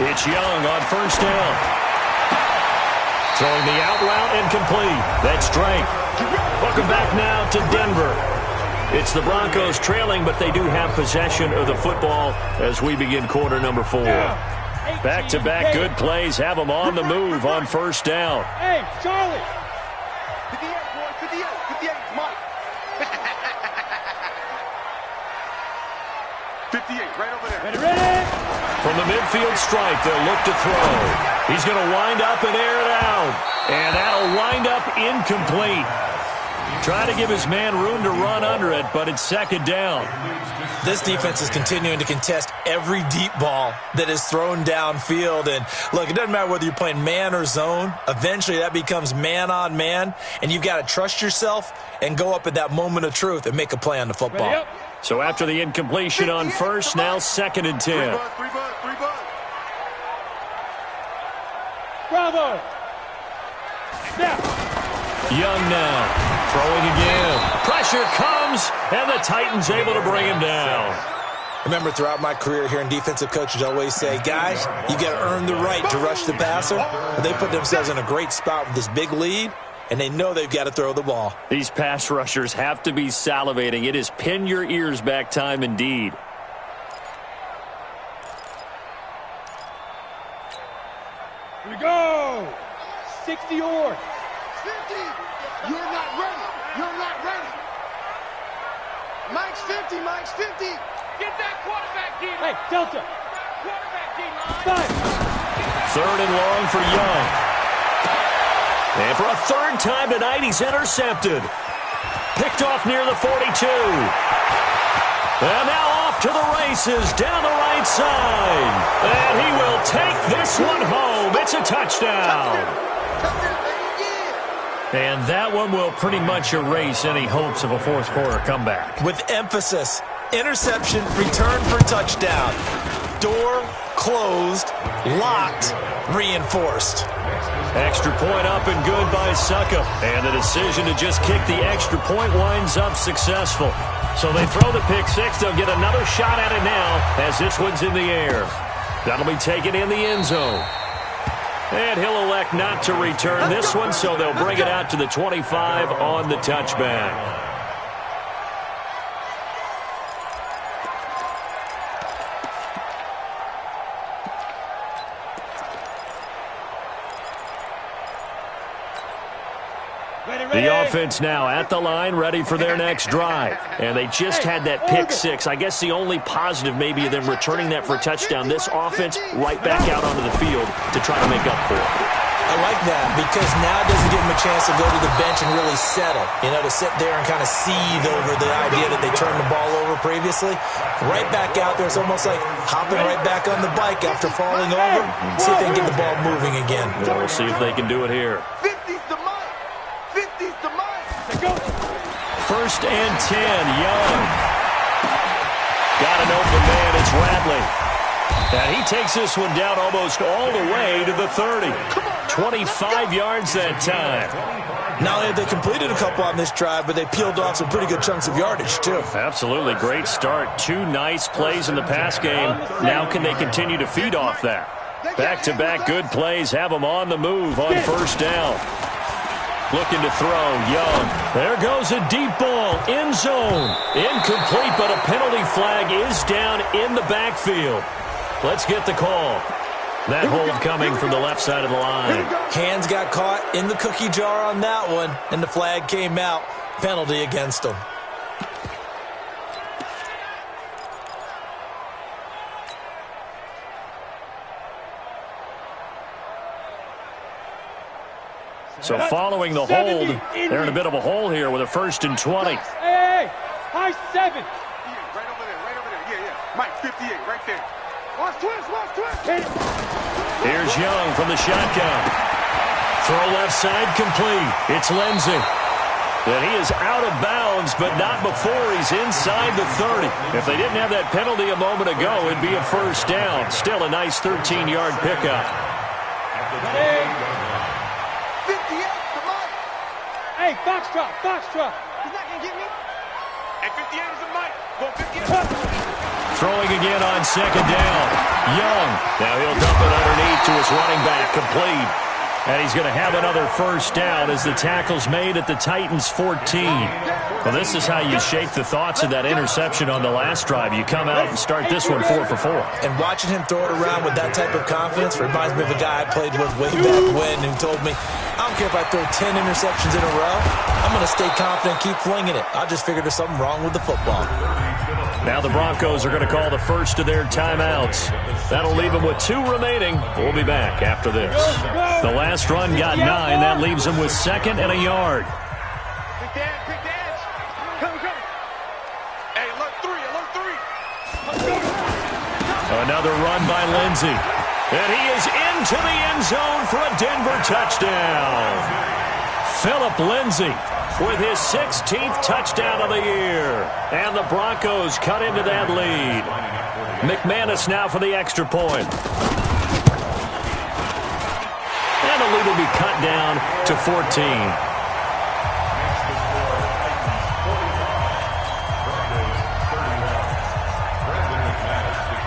It's Young on first down. Throwing the out route incomplete. That's Drake. Welcome back now to Denver. It's the Broncos trailing, but they do have possession of the football as we begin quarter number 4. Back-to-back good plays have them on the move on first down. Hey, Charlie. 58, boy, 58, 58, Mike. 58, right over there. Ready? From the midfield strike, they'll look to throw. He's going to wind up and air it out. And that'll wind up incomplete. Try to give his man room to run under it, but it's second down. This defense is continuing to contest every deep ball that is thrown downfield. And, look, it doesn't matter whether you're playing man or zone. Eventually that becomes man on man, and you've got to trust yourself and go up at that moment of truth and make a play on the football. So after the incompletion on first, now second and 10. Bravo. Snap. Young now, throwing again. Pressure comes, and the Titans able to bring him down. Remember, throughout my career here in defensive coaches, I always say, guys, you got to earn the right to rush the passer. But they put themselves in a great spot with this big lead, and they know they've got to throw the ball. These pass rushers have to be salivating. It is pin your ears back time indeed. Here we go. 60 yards. 50. You're not ready. You're not ready. Mike's 50. Mike's 50. Get that quarterback, D. Hey, Delta. Quarterback, D. Line. Third and long for Young. And for a third time tonight, he's intercepted. Picked off near the 42. And now off to the races down the right side. And he will take this one home. It's a touchdown. And that one will pretty much erase any hopes of a fourth quarter comeback. With emphasis, interception, return for touchdown. Door closed, locked, reinforced. Extra point up and good by Suckup. And the decision to just kick the extra point winds up successful. So they throw the pick six. They'll get another shot at it now as this one's in the air. That'll be taken in the end zone. And he'll elect not to return this one, so they'll bring it out to the 25 on the touchback. The offense now at the line, ready for their next drive. And they just had that pick six. I guess the only positive maybe of them returning that for a touchdown. This offense right back out onto the field to try to make up for it. I like that because now it doesn't give him a chance to go to the bench and really settle. You know, to sit there and kind of seethe over the idea that they turned the ball over previously. Right back out there. It's almost like hopping right back on the bike after falling over. See if they can get the ball moving again. Well, we'll see if they can do it here. 50's the mic. 50's the mic. First and 10, Young. Got an open man, it's Radley. And he takes this one down almost all the way to the 30. 25 yards that time. Not only have they completed a couple on this drive, but they peeled off some pretty good chunks of yardage, too. Absolutely. Great start. 2 nice plays in the pass game. Now can they continue to feed off that? Back-to-back good plays have them on the move on first down. Looking to throw, Young. There goes a deep ball, end zone. Incomplete, but a penalty flag is down in the backfield. Let's get the call. That hold coming from the left side of the line. Hands got caught in the cookie jar on that one, and the flag came out. Penalty against them. So following the hold, they're in a bit of a hole here with a 1st and 20. Hey, high 7. Right over there. Yeah. Mike, 58, right there. Watch twist. Here's Young from the shotgun. Throw left side complete. It's Lindsey. And he is out of bounds, but not before he's inside the 30. If they didn't have that penalty a moment ago, it'd be a first down. Still a nice 13-yard pickup. Hey. 58's the mic. Hey, Foxtrot. He's not going to get me. Hey, 58 is the mic. Go 58. Throwing again on second down. Young. Now he'll dump it underneath to his running back. Complete. And he's going to have another first down as the tackle's made at the Titans' 14. Well, this is how you shape the thoughts of that interception on the last drive. You come out and start this one 4 for 4. And watching him throw it around with that type of confidence reminds me of a guy I played with way back when who told me, I don't care if I throw 10 interceptions in a row. I'm going to stay confident, keep flinging it. I just figured there's something wrong with the football. Now the Broncos are going to call the first of their timeouts. That'll leave them with 2 remaining. We'll be back after this. The last run got 9. That leaves them with 2nd and a yard. Pick the edge. Come. Hey, alert 3. Another run by Lindsey. And he is into the end zone for a Denver touchdown. Phillip Lindsey with his 16th touchdown of the year. And the Broncos cut into that lead. McManus now for the extra point. And the lead will be cut down to 14.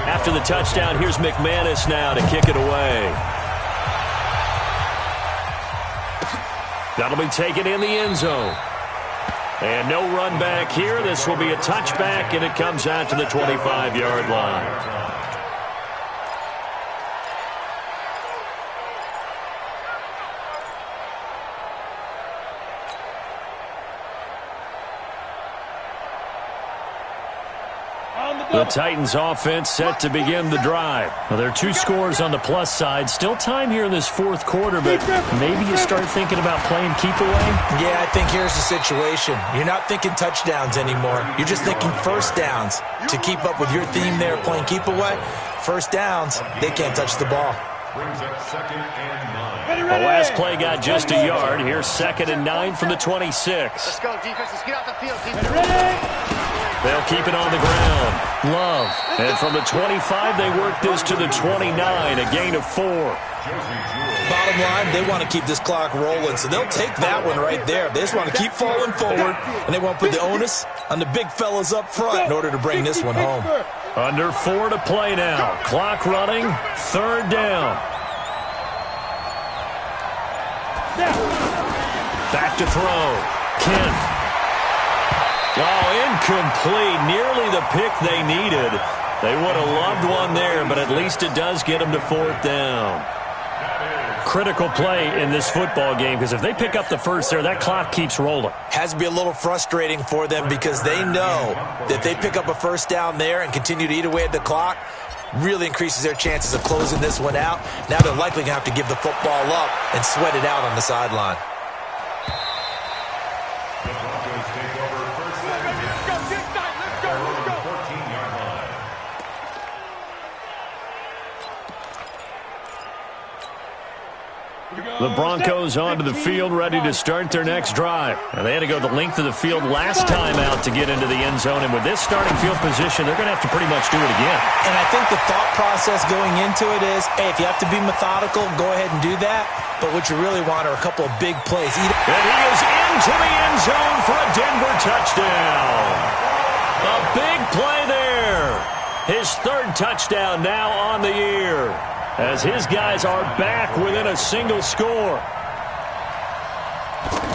After the touchdown, here's McManus now to kick it away. That'll be taken in the end zone. And no run back here. This will be a touchback, and it comes out to the 25-yard line. The Titans offense set to begin the drive. Well, there are 2 scores on the plus side. Still time here in this 4th quarter, but maybe you start thinking about playing keep away? Yeah, I think here's the situation. You're not thinking touchdowns anymore. You're just thinking first downs. To keep up with your theme there, playing keep away, first downs, they can't touch the ball. The last play got just a yard. Here's 2nd and 9 from the 26. Let's go, defense. Let's get out the field. Defense. They'll keep it on the ground. Love. And from the 25, they work this to the 29, a gain of 4. Bottom line, they want to keep this clock rolling, so they'll take that one right there. They just want to keep falling forward, and they want to put the onus on the big fellas up front in order to bring this one home. Under 4 to play now. Clock running. 3rd down. Back to throw. Kent. Oh, incomplete. Nearly the pick they needed. They would have loved one there, but at least it does get them to 4th down. Critical play in this football game, because if they pick up the first there, that clock keeps rolling. Has to be a little frustrating for them because they know that they pick up a first down there and continue to eat away at the clock, really increases their chances of closing this one out. Now they're likely going to have to give the football up and sweat it out on the sideline. The Broncos take over first down. Let's go. 14-yard line. The Broncos onto the field, ready to start their next drive. Now, they had to go the length of the field last time out to get into the end zone, and with this starting field position, they're going to have to pretty much do it again. And I think the thought process going into it is, hey, if you have to be methodical, go ahead and do that. But what you really want are a couple of big plays. And he is into the end zone for a Denver touchdown. A big play there. His third touchdown now on the year, as his guys are back within a single score.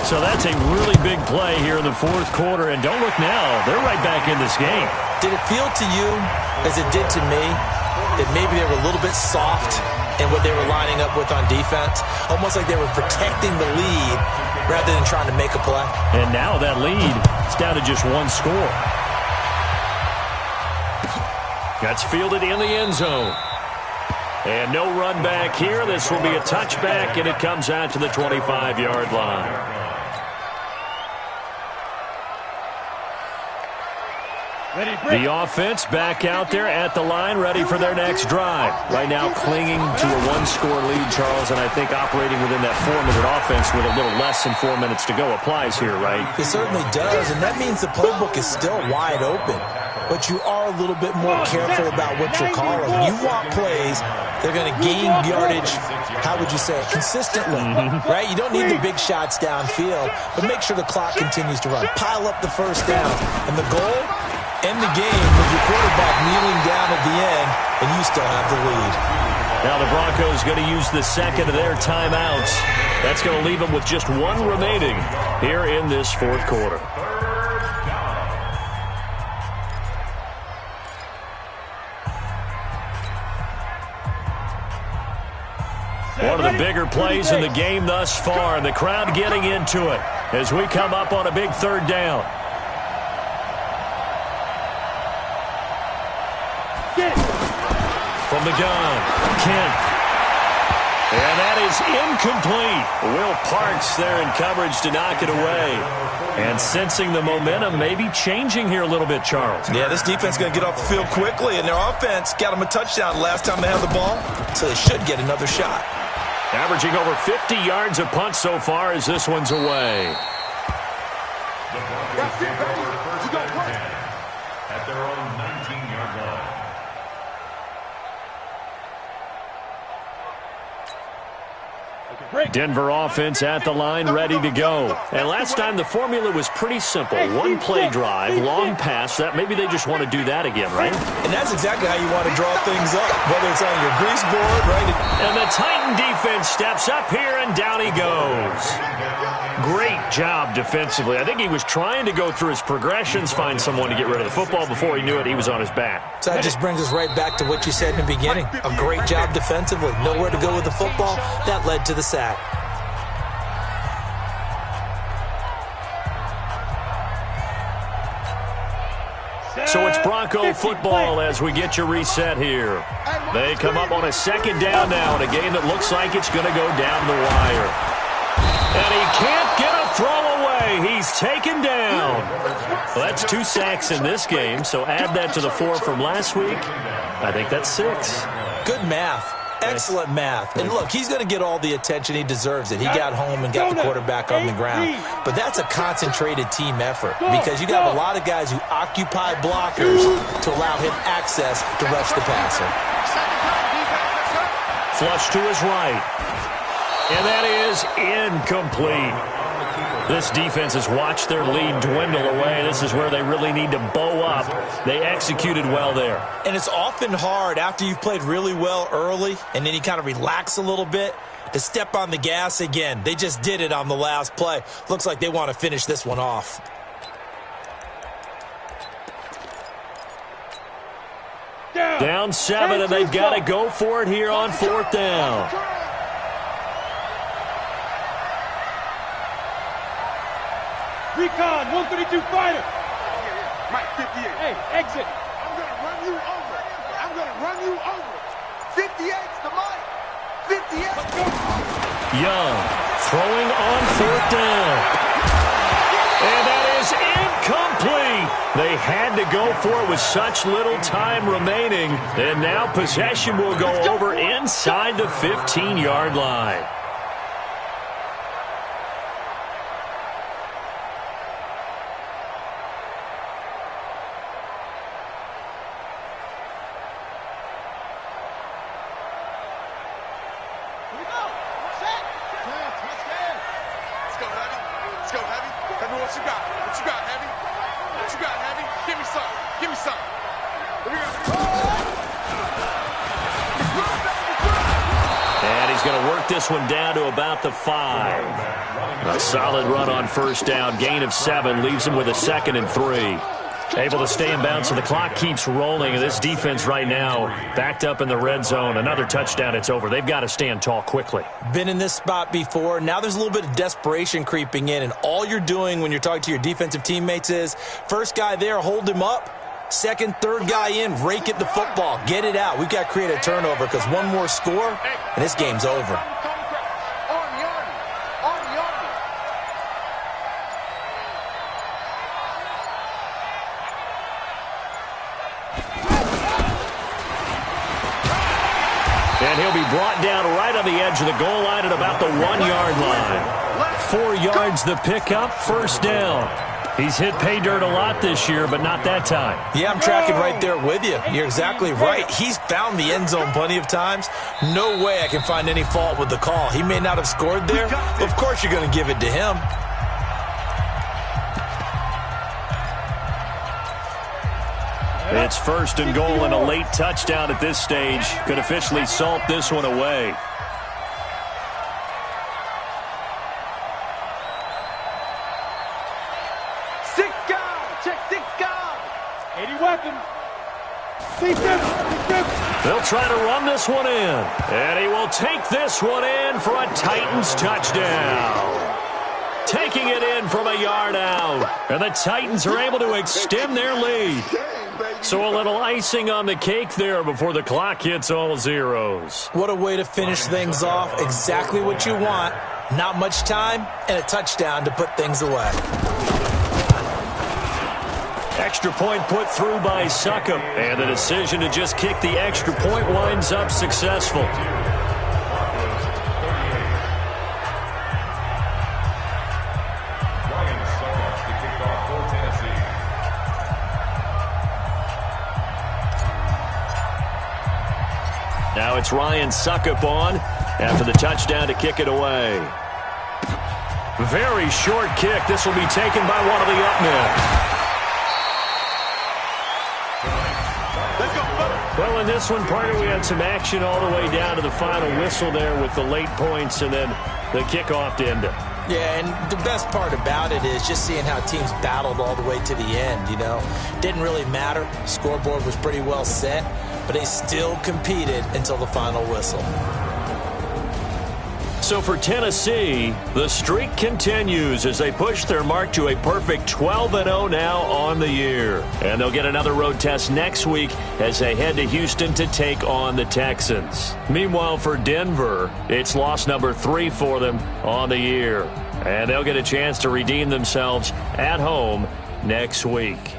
So that's a really big play here in the fourth quarter. And don't look now, they're right back in this game. Did it feel to you, as it did to me, that maybe they were a little bit soft in what they were lining up with on defense? Almost like they were protecting the lead rather than trying to make a play. And now that lead is down to just one score. That's fielded in the end zone. And no run back here. This will be a touchback, and it comes out to the 25-yard line. The offense back out there at the line, ready for their next drive. Right now clinging to a one-score lead, Charles, and I think operating within that 4-minute offense with a little less than 4 minutes to go applies here, right? It certainly does, and that means the playbook is still wide open. But you are a little bit more careful about what you're calling. You want plays they're going to gain yardage, how would you say it, consistently, right? You don't need the big shots downfield, but make sure the clock continues to run. Pile up the first down, and the goal, end the game with your quarterback kneeling down at the end, and you still have the lead. Now the Broncos going to use the second of their timeouts. That's going to leave them with just one remaining here in this fourth quarter. One of the bigger plays in the game thus far, and the crowd getting into it as we come up on a big third down. From the gun, Kent. And that is incomplete. Will Parks there in coverage to knock it away. And sensing the momentum maybe changing here a little bit, Charles. Yeah, this defense is going to get off the field quickly, and their offense got them a touchdown last time they had the ball, so they should get another shot. Averaging over 50 yards a punt so far as this one's away. The Broncos take over first and 10 at their own 19-yard line. Denver offense at the line, ready to go. And last time the formula was pretty simple. One play drive, long pass. That maybe they just want to do that again, right? And that's exactly how you want to draw things up, whether it's on your grease board, right? And the Titan defense steps up here, and down he goes. Great job defensively. I think he was trying to go through his progressions, find someone to get rid of the football. Before he knew it, he was on his back. So that just brings us right back to what you said in the beginning. A great job defensively. Nowhere to go with the football. That led to the sack. So it's Bronco football as we get you reset here. They come up on a second down now in a game that looks like it's going to go down the wire. And he can't get a throw away. He's taken down. Well, that's 2 sacks in this game, so add that to the 4 from last week. I think that's 6. Good math. Excellent math. And look, he's going to get all the attention he deserves it. He got home and got the quarterback on the ground. But that's a concentrated team effort because you got a lot of guys who occupy blockers to allow him access to rush the passer. Flush to his right. And that is incomplete. This defense has watched their lead dwindle away. This is where they really need to bow up. They executed well there. And it's often hard after you've played really well early and then you kind of relax a little bit to step on the gas again. They just did it on the last play. Looks like they want to finish this one off. Down 7, and they've got to go for it here on 4th down. Recon, 132 fighter. Mike 58. Hey, exit. I'm going to run you over. I'm going to run you over. 58's the mic. 58. Young throwing on 4th down. And that is incomplete. They had to go for it with such little time remaining. And now possession will go over inside the 15-yard line. This one down to about the 5. A solid run on 1st down. Gain of 7 leaves him with a 2nd and 3. Able to stay in bounds, so the clock keeps rolling. And this defense right now backed up in the red zone. Another touchdown, it's over. They've got to stand tall quickly. Been in this spot before. Now there's a little bit of desperation creeping in. And all you're doing when you're talking to your defensive teammates is, first guy there, hold him up. Second, third guy in, rake at the football. Get it out. We've got to create a turnover because one more score, and this game's over. And he'll be brought down right on the edge of the goal line at about the 1-yard line. 4 yards the pickup, 1st down. He's hit pay dirt a lot this year, but not that time. Yeah, I'm tracking right there with you. You're exactly right. He's found the end zone plenty of times. No way I can find any fault with the call. He may not have scored there, but of course you're going to give it to him. It's 1st and goal and a late touchdown at this stage. Could officially salt this one away. They'll try to run this one in. And he will take this one in for a Titans touchdown. Taking it in from a yard out. And the Titans are able to extend their lead. So a little icing on the cake there before the clock hits all zeros. What a way to finish things off. Exactly what you want. Not much time and a touchdown to put things away. Extra point put through by Succop. And the decision to just kick the extra point winds up successful. Now it's Ryan Succop on after the touchdown to kick it away. Very short kick. This will be taken by one of the up men. Well, in this one, Parker, we had some action all the way down to the final whistle there with the late points and then the kickoff to end it. Yeah, and the best part about it is just seeing how teams battled all the way to the end, you know. Didn't really matter. Scoreboard was pretty well set, but they still competed until the final whistle. So for Tennessee, the streak continues as they push their mark to a perfect 12-0 now on the year. And they'll get another road test next week as they head to Houston to take on the Texans. Meanwhile, for Denver, it's loss number 3 for them on the year. And they'll get a chance to redeem themselves at home next week.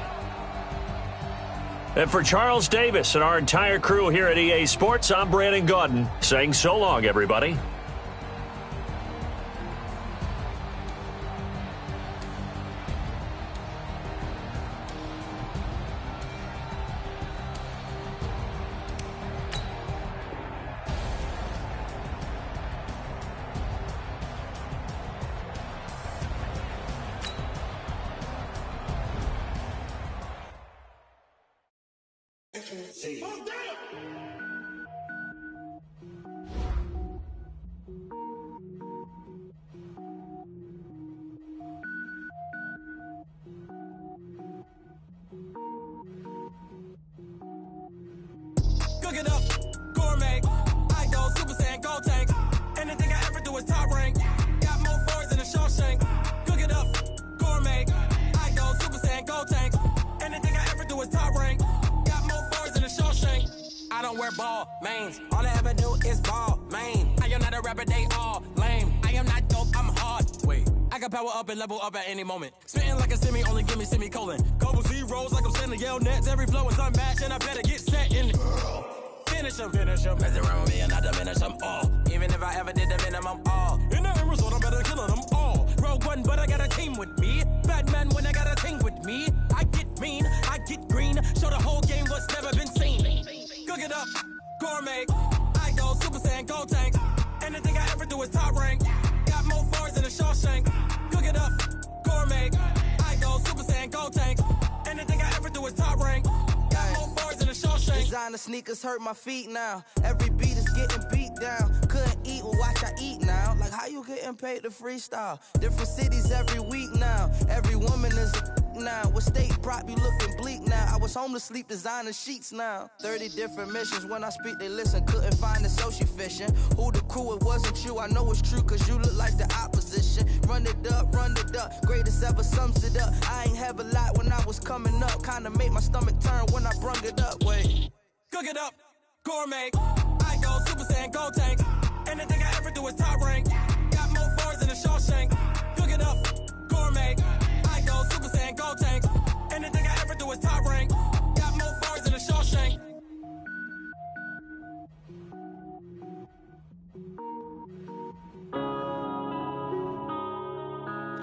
And for Charles Davis and our entire crew here at EA Sports, I'm Brandon Gaudin saying so long, everybody. don't wear ball mains. All I ever do is ball, man. I am not a rapper, they all lame. I am not dope, I'm hard. Wait, I can power up and level up at any moment. Spitting like a semi, only give me semicolon. Couple zeros like I'm sending yell nets. Every flow is unmatched, and I better get set in. Finish him. Mess around with me and I diminish them all. Even if I ever did the minimum, all. In the end result, I'm better killing them all. Rogue One, but I got a team with me. Batman when I got a team with me. I get mean, I get green. Show the whole game what's never been seen. Cook it up, gourmet. I go Super Saiyan, gold tanks. Anything I ever do is top rank. Got more bars than a Shawshank. Cook it up, gourmet. I go Super Saiyan, gold tanks. Anything I ever do is top rank. Got more bars than a Shawshank. Designer sneakers hurt my feet now. Every beat is getting beat down. Couldn't eat, well watch I eat now. Like how you getting paid to freestyle? Different cities every week now. Every woman is a now. With state prop, you looking bleak now. I was home to sleep, designing sheets now. 30 different missions. When I speak, they listen. Couldn't find it, so she fishing. Who the crew? It wasn't you. I know it's true, cause you look like the opposition. Run it up. Greatest ever sums it up. I ain't have a lot when I was coming up. Kinda made my stomach turn when I brung it up. Wait. Cook it up, gourmet. I go Super Saiyan, gold tanks. Anything I ever do is top rank. Got more bars than a Shawshank. Cook it up, gourmet. I go Super Saiyan, gold tanks. Anything I ever do is top rank. Got more bars than a Shawshank.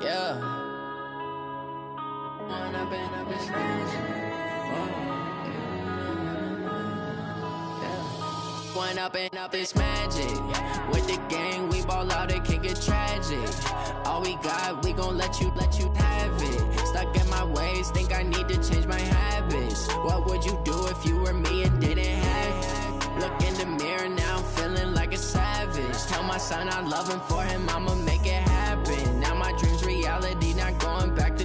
Yeah. I've been strange. One up and up is magic. With the gang, we ball out, it can get tragic. All we got, we gon' let you have it. Stuck in my ways, think I need to change my habits. What would you do if you were me and didn't have it? Look in the mirror, now I'm feeling like a savage. Tell my son I love him, for him I'ma make it happen. Now my dream's reality, not going back to.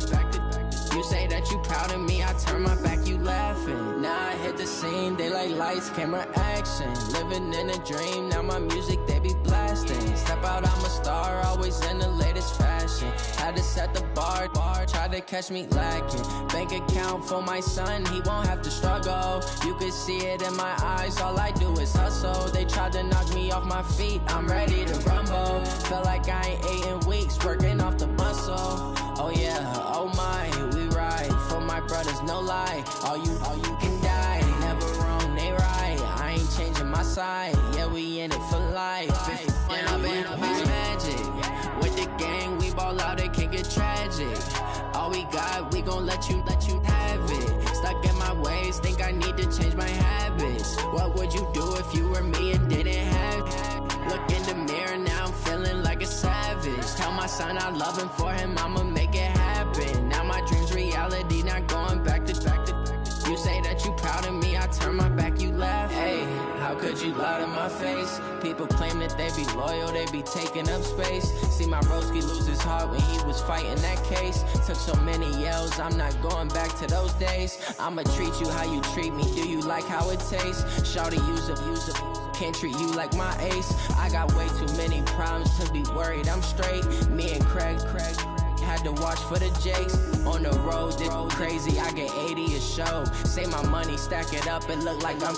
You say that you proud of me, I turn my back, you laughing. Now I hit the scene, they like lights, camera, action. Living in a dream, now my music, they be blasting. Step out, I'm a star, always in the latest fashion. Had to set the bar, tried to catch me lacking. Bank account for my son, he won't have to struggle. You can see it in my eyes, all I do is hustle. They tried to knock me off my feet, I'm ready to rumble. Feel like I ain't ate in weeks, working off the muscle. Oh yeah, oh my, we ride for my brothers, no lie. All you can die, never wrong, they right. I ain't changing my side, yeah, we in it for life. When I've been magic, with the gang, we ball out, it can get tragic. All we got, we gon' let you have it. Stuck in my ways, think I need to change my habits. What would you do if you were me and didn't have it? Look in the mirror, now I'm feeling like a savage. Tell my son I love him, for him I'ma make it happen. Now my dream's reality, not going back to. You say that you proud of me, I turn my back, you laugh. Hey, how could you lie to my face? People claim that they be loyal, they be taking up space. See my broski lose his heart when he was fighting that case. Took so many yells, I'm not going back to those days. I'ma treat you how you treat me, do you like how it tastes? Shawty, use up. Can't treat you like my ace. I got way too many problems to be worried, I'm straight. Me and Craig had to watch for the Jakes. On the road, this crazy, I get 80 a show. Say my money, stack it up, it look like I'm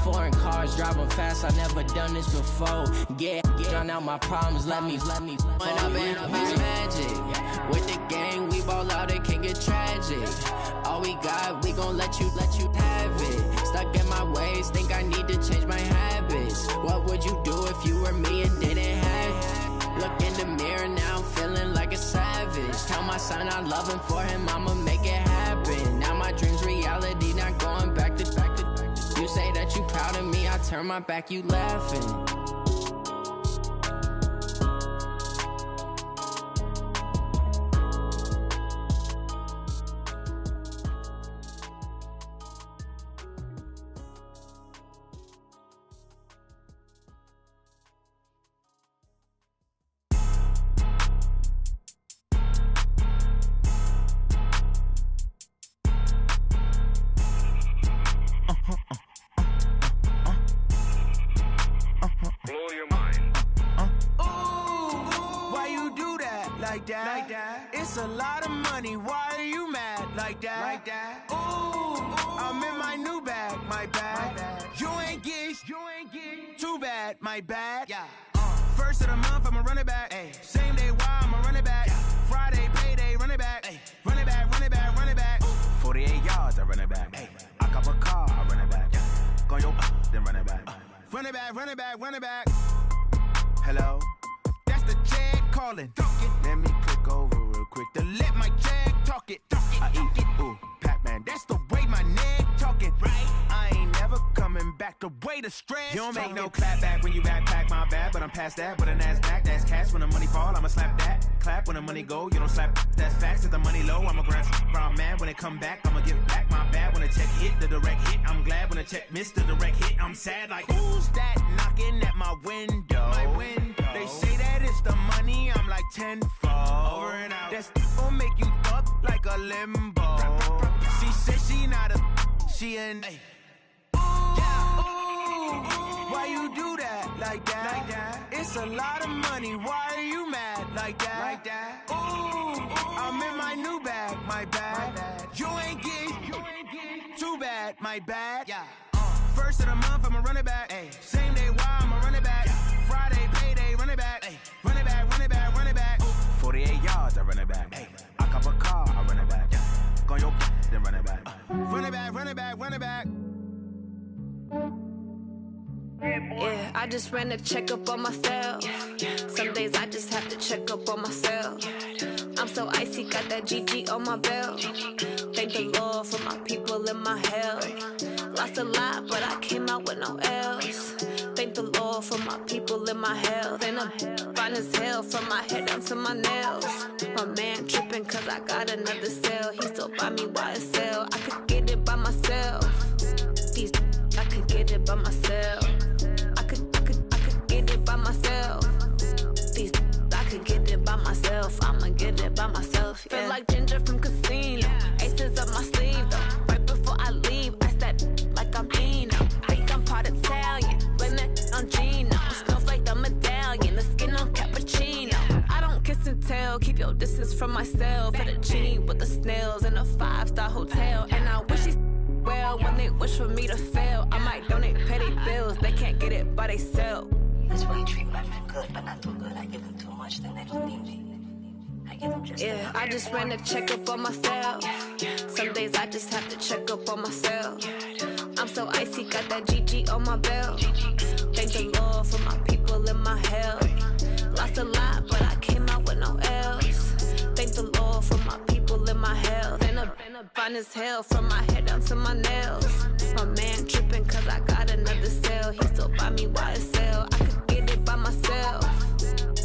foreign cars, driving fast, I never done this before. Get drown out my problems, let me When I've been magic. With the gang, we ball out, it can get tragic. All we got, we gon' let you have it. Stuck in my ways, think I need to change my habits. What would you do if you were me and didn't have it? Look in the mirror, now I'm feeling like a savage. Tell my son I love him, for him I'ma make it happen. Now my dream's reality, not going back to. You say that you proud of me, I turn my back, you laughing. It's a lot of money, why are you mad like that? Ooh, I'm in my new bag, my bag. You ain't get too bad, my bad. Yeah. First of the month, I'ma run it back. Ay. Same day, why I'ma run it back. Yeah. Friday, payday, run it back. Ay. Run it back, run it back, run it back. 48 yards, I run it back. Ay. I cop a car, I run it back. Yeah. Go yo, then run it back. Run it back, run it back, run it back. Hello? That's the jag calling. Let me click over real quick to let my jag talk it. I eat it, ooh, Pac-Man. That's the way my neck talking. Right? I ain't never coming back the way the stress. You don't make no clap back when you backpack, my bad, but I'm past that. With a NASDAQ, that's cash. When the money fall, I'ma slap that. Clap when the money go, you don't slap. That's facts. If the money low, I'ma grab brown man. When it come back, I'ma give back my bad. When the check hit, the direct hit, I'm glad. When the check missed the direct hit, I'm sad. Like, who's that knocking at my window? My window. They say that it's the money, I'm like tenfold. Over and out. That's gon' make you up like a limbo. She said she not a, she an. Why you do that like that? It's a lot of money. Why are you mad like that? Ooh, I'm in my new bag, my bad. You ain't get too bad, my bad. Yeah. First of the month, I'ma run it back. Ay. Same day, why I'ma run it back. Friday, payday, run it back. Ay. Run it back, run it back, run it back. 48 yards, I run it back. Ay. I cop a car, I run it back. Go yo, then run it back. Run it back, run it back, run it back. Yeah, I just ran a checkup on myself. Some days I just have to check up on myself. I'm so icy, got that GG on my belt. Thank the Lord for my people and my health. Lost a lot, but I came out with no L's. Thank the Lord for my people and my health. And I'm fine as hell from my head down to my nails. My man tripping cause I got another cell. He still buy me YSL. I could get it by myself. These I could get it by myself. I could get it by myself. These I could get it by myself. I'ma get it by myself. Yeah. Feel like Ginger from Casino. Aces up my sleeve though. Right before I leave, I step like I'm Dino. Think I'm part Italian, blame that on Gino. Smells like the medallion, the skin on cappuccino. I don't kiss and tell, keep your distance from myself. Fettuccine with the snails in a 5-star hotel. And I wish he's well when they wish for me to fail. I might donate petty bills, they can't get it by themselves. That's why you treat my friend good, but not too good. I give them too much, then they don't need me. I give them just yeah, I just ran a checkup on myself. Some days I just have to check up on myself. I'm so icy, got that GG on my belt. Thank the Lord for my people and my health. Lost a lot, but I came out with no L's. Thank the Lord for my people and my health. And I'm fine as hell from my head down to my nails. My man tripping cause I got another cell. He still buy me YSL. I could get it by myself.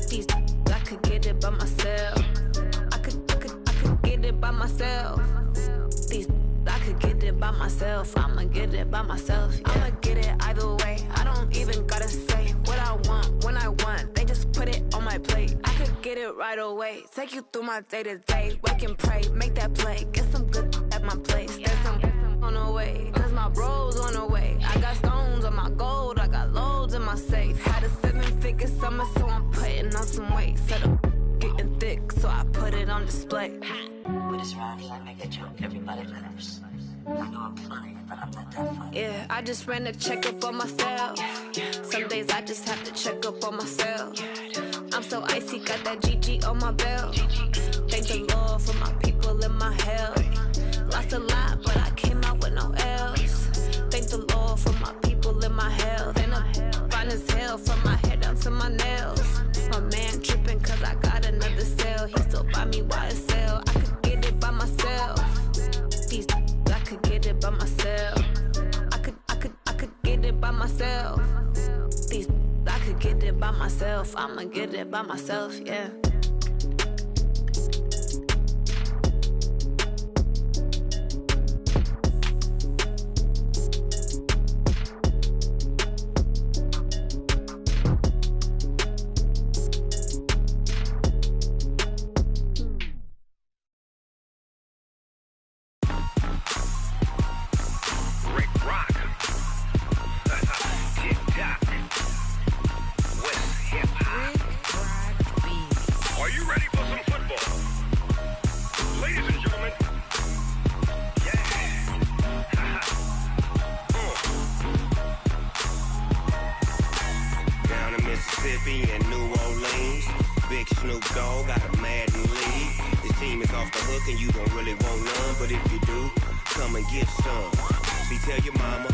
These I could get it by myself. I could get it by myself. These I could get it by myself. I'ma get it by myself. Yeah. I'ma get it either way. I don't even gotta say what I want when I want. They just put it on my plate. I could get it right away. Take you through my day to day. Wake and pray, make that play. Get some good at my place. There's some on the way, cause my bro's on the way. I got stones on my gold. I got loads in my safe. Had a 7-figure summer, so I'm putting on some weight. Set up getting thick, so I put it on display. With this round, I make a joke, everybody laughs. I know I'm funny, but I'm not that funny. Yeah, I just ran a checkup on myself. Some days I just have to check up on myself. I'm so icy, got that GG on my belt. Thank the Lord for my people and my health. Lost a lot, but I came out with no L's. Thank the Lord for my people and my health. And I'm fine as hell from my head down to my nails. My man tripping cause I got another cell. He still buy me YSL. I could get it by myself. These I could get it by myself. I could get it by myself. These I could get it by myself. I'ma get it by myself, yeah. Big Snoop Dogg got a Madden league. This team is off the hook and you don't really want none, but if you do, come and get some. See, tell your mama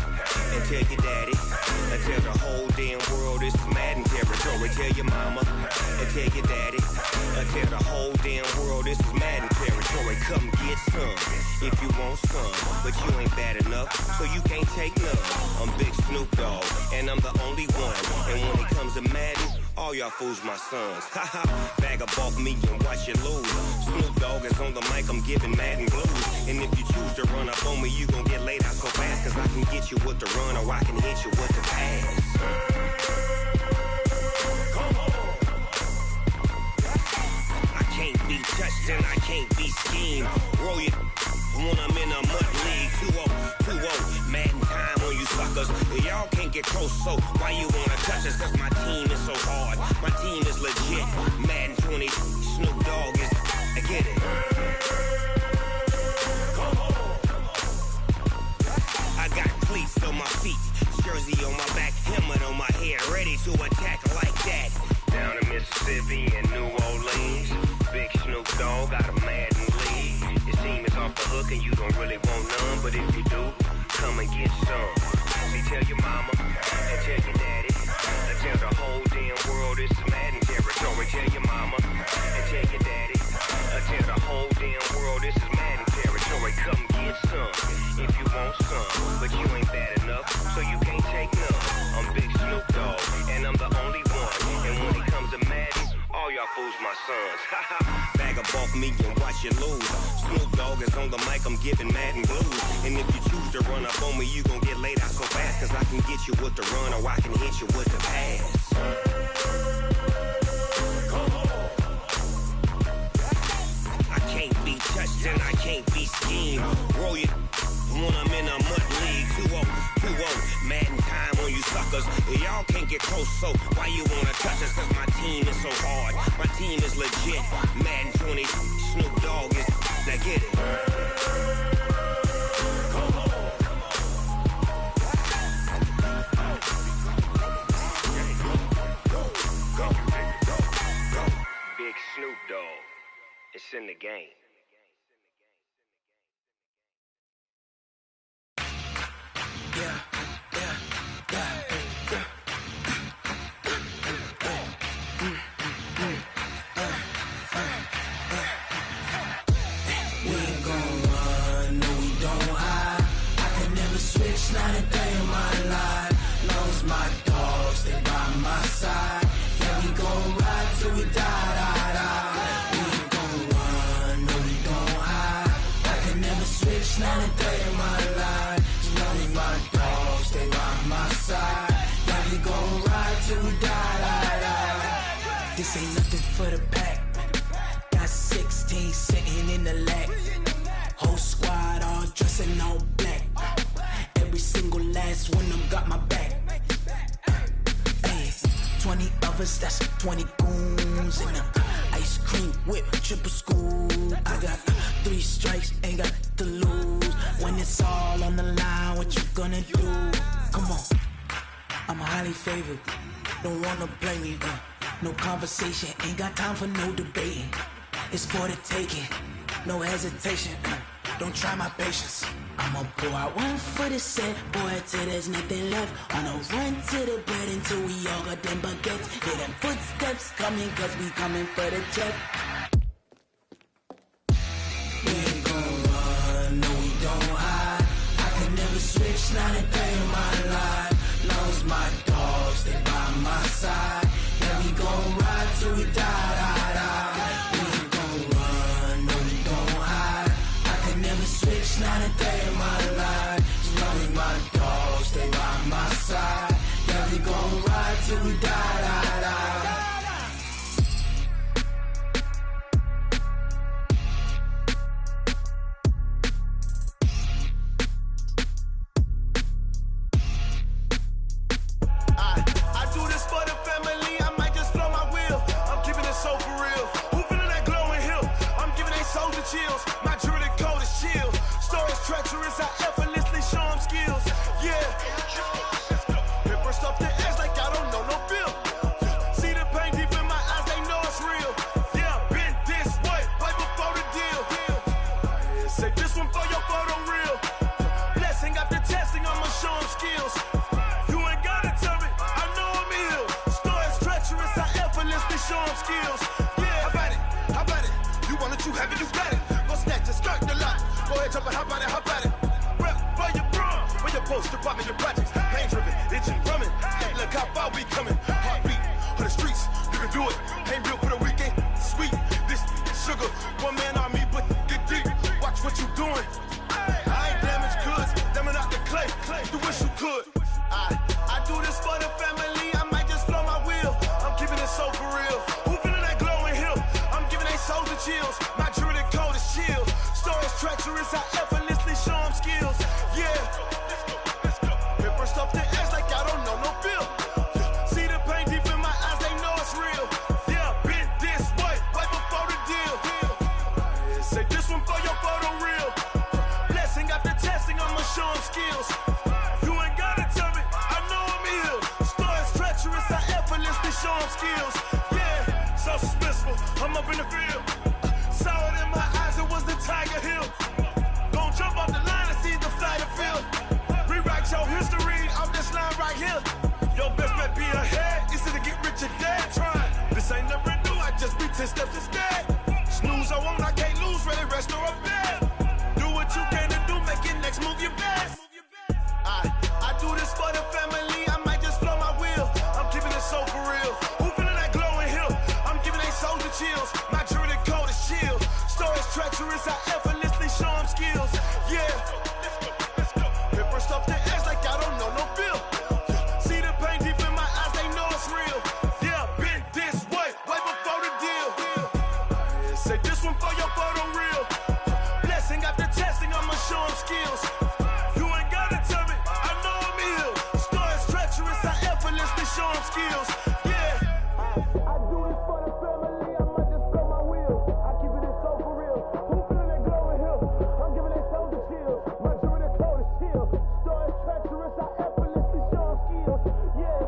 and tell your daddy and tell the whole damn world this is Madden territory. Tell your mama and tell your daddy and tell the whole damn world this is Madden territory. Come get some if you want some, but you ain't bad enough, so you can't take none. I'm Big Snoop Dogg, and I'm the only one. And when it comes to Madden, all y'all fools my sons. Haha, bag up off me and watch you lose. Snoop Dogg is on the mic, I'm giving Madden blues. And if you choose to run up on me, you gon' get laid out so fast, cause I can get you with the run or I can hit you with the pass. I can't be touched and I can't be schemed. Roll you when I'm in a mud league. 2-0, Madden time on you suckers. Y'all can't get close, so why you wanna touch us? Cause my team is so hard. My team is legit. Madden 20, Snoop Dogg is, I get it. I got cleats on my feet, jersey on my back, helmet on my head, ready to attack like that. Down in Mississippi and New Orleans, Big Snoop Dogg got a Madden league. Your team is off the hook and you don't really want none, but if you do, come and get some. See, tell your mama and tell your daddy and tell the whole damn world this is Madden territory. Tell your mama and tell your daddy and tell the whole damn world this is Madden territory. Come get some if you want some, but you ain't bad enough, so you can't take none. I'm Big Snoop Dogg, and I'm the only one. And when it comes to Madden, all y'all fools my sons. Bag up off me and watch you lose. Snoop Dogg is on the mic, I'm giving Madden blues. And if you choose to run up on me, you gon' get laid out so fast, cause I can get you with the run or I can hit you with the pass. I can't be touched and I can't be schemed. Roll you when I'm in a mud league. 2-0, Madden time on you suckers. Y'all can't get close, so why you wanna touch us? Cause my team is so hard. My team is legit. Madden 20, Snoop Dogg is, now get it. Big Snoop Dogg, it's in the game. Not a day in my life, long as my dogs, they by my side. Yeah, we gon' ride till we die. We ain't gon' run, no we don't hide. I can never switch, not a day in my life. As long as my dogs, they by my side. Yeah, we gon' ride till we die. This ain't nothing for the pack. Got 16 sitting in the lap. Whole squad all dressing all black. Every single last one of them got my back. Hey, 20 of us, that's 20 goons. And ice cream whip, triple scoop. I got 3 strikes, ain't got to lose. When it's all on the line, what you gonna do? Come on, I'm highly favored. Don't wanna blame me, no conversation. Ain't got time for no debating. It's for the taking, no hesitation. Don't try my patience. I'ma pour out one for the set, boy, till there's nothing left. On a run to the bread until we all got them baguettes. Hear them footsteps coming, cause we coming for the check. We ain't gon' run, no we don't hide. I can never switch, not a day in my life. Long as my dogs, they by my side. Yeah, we gon' ride till we die. We ain't gon' run, no we don't hide. I can never switch, not a day in my life. As long as my dogs stay by my side. Yeah, we gon' ride till we die. Hop at it. Rep for your bro. When your post, you're popping your projects. Pain driven, itching, drumming. Look how far we coming. Heartbeat for the streets. You can do it. Ain't built for the weekend. Sweet, this sugar. One man army, but get deep. Watch what you doing. I ain't damaged goods. Damn it out the clay. You wish you could. I do this for the family. I might just blow my wheel. I'm keeping it so for real. Who feeling that glowing hill? I'm giving they souls the chills. My jewelry code is chill. Stories treacherous. I effortlessly show them skills. Yeah. Paper stuff the edge like I don't know no feel. See the pain deep in my eyes. They know it's real. Yeah, been this way before the deal. Say this one for your photo reel. Blessing after testing. I'ma show them skills. Show them skills, yeah, so suspenseful. I'm up in the field. Saw it in my eyes, it was the Tiger Hill. Gon' jump off the line and see the flight of field. Rewrite your history off this line right here. Your best bet be ahead, easy to get rich or dead trying. This ain't never new, I just be 10 steps instead. Snooze I won't, I can't lose, ready, rest or a bed. Do what you can to do, make your next move your best. I do this for the family, I might just blow my wheel. I'm keeping it so for real. Who feeling that glowing hill? I'm giving they souls the chills. My jewelry code is chill. Stories treacherous, I effortlessly show them skills. Yeah. Paper stuff the edge like I don't know no feel. See the pain deep in my eyes, they know it's real. Yeah, been this way before the deal. Say this one for your photo reel. Blessing after testing, I'ma show them skills. Show them skills, yeah. I do this for the family, I might just blow my wheel. I keep it so for real. Who feeling that glowing hill? I'm giving they souls the chills. My jewelry code is chill. Stories treacherous, I effortlessly show them skills. Yeah,